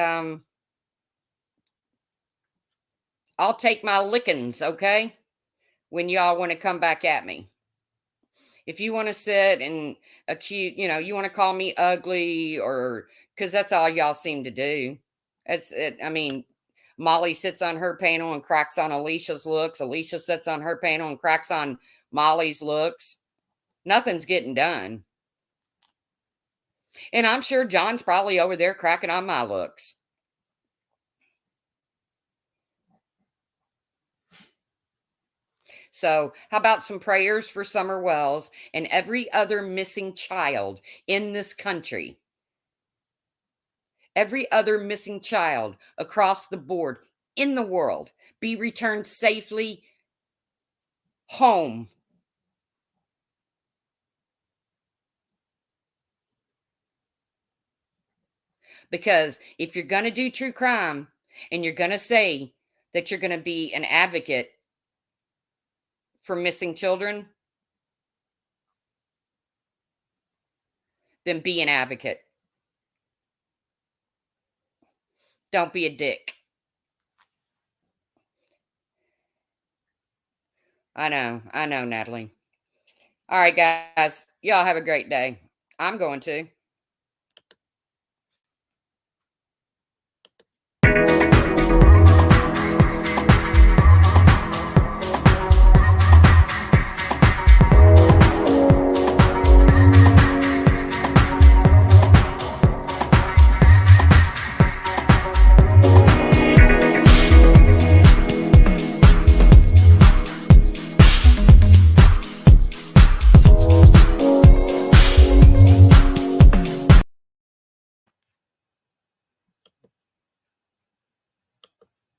S1: I'll take my lickings, okay? When y'all want to come back at me. If you want to sit and accuse, you want to call me ugly or because that's all y'all seem to do. It's it. I mean, Molly sits on her panel and cracks on Alicia's looks. Alicia sits on her panel and cracks on Molly's looks. Nothing's getting done. And I'm sure John's probably over there cracking on my looks. So, how about some prayers for Summer Wells and every other missing child in this country? Every other missing child across the board in the world be returned safely home. Because if you're going to do true crime and you're going to say that you're going to be an advocate for missing children, then be an advocate. Don't be a dick. I know, Natalie. All right, guys. Y'all have a great day. I'm going to.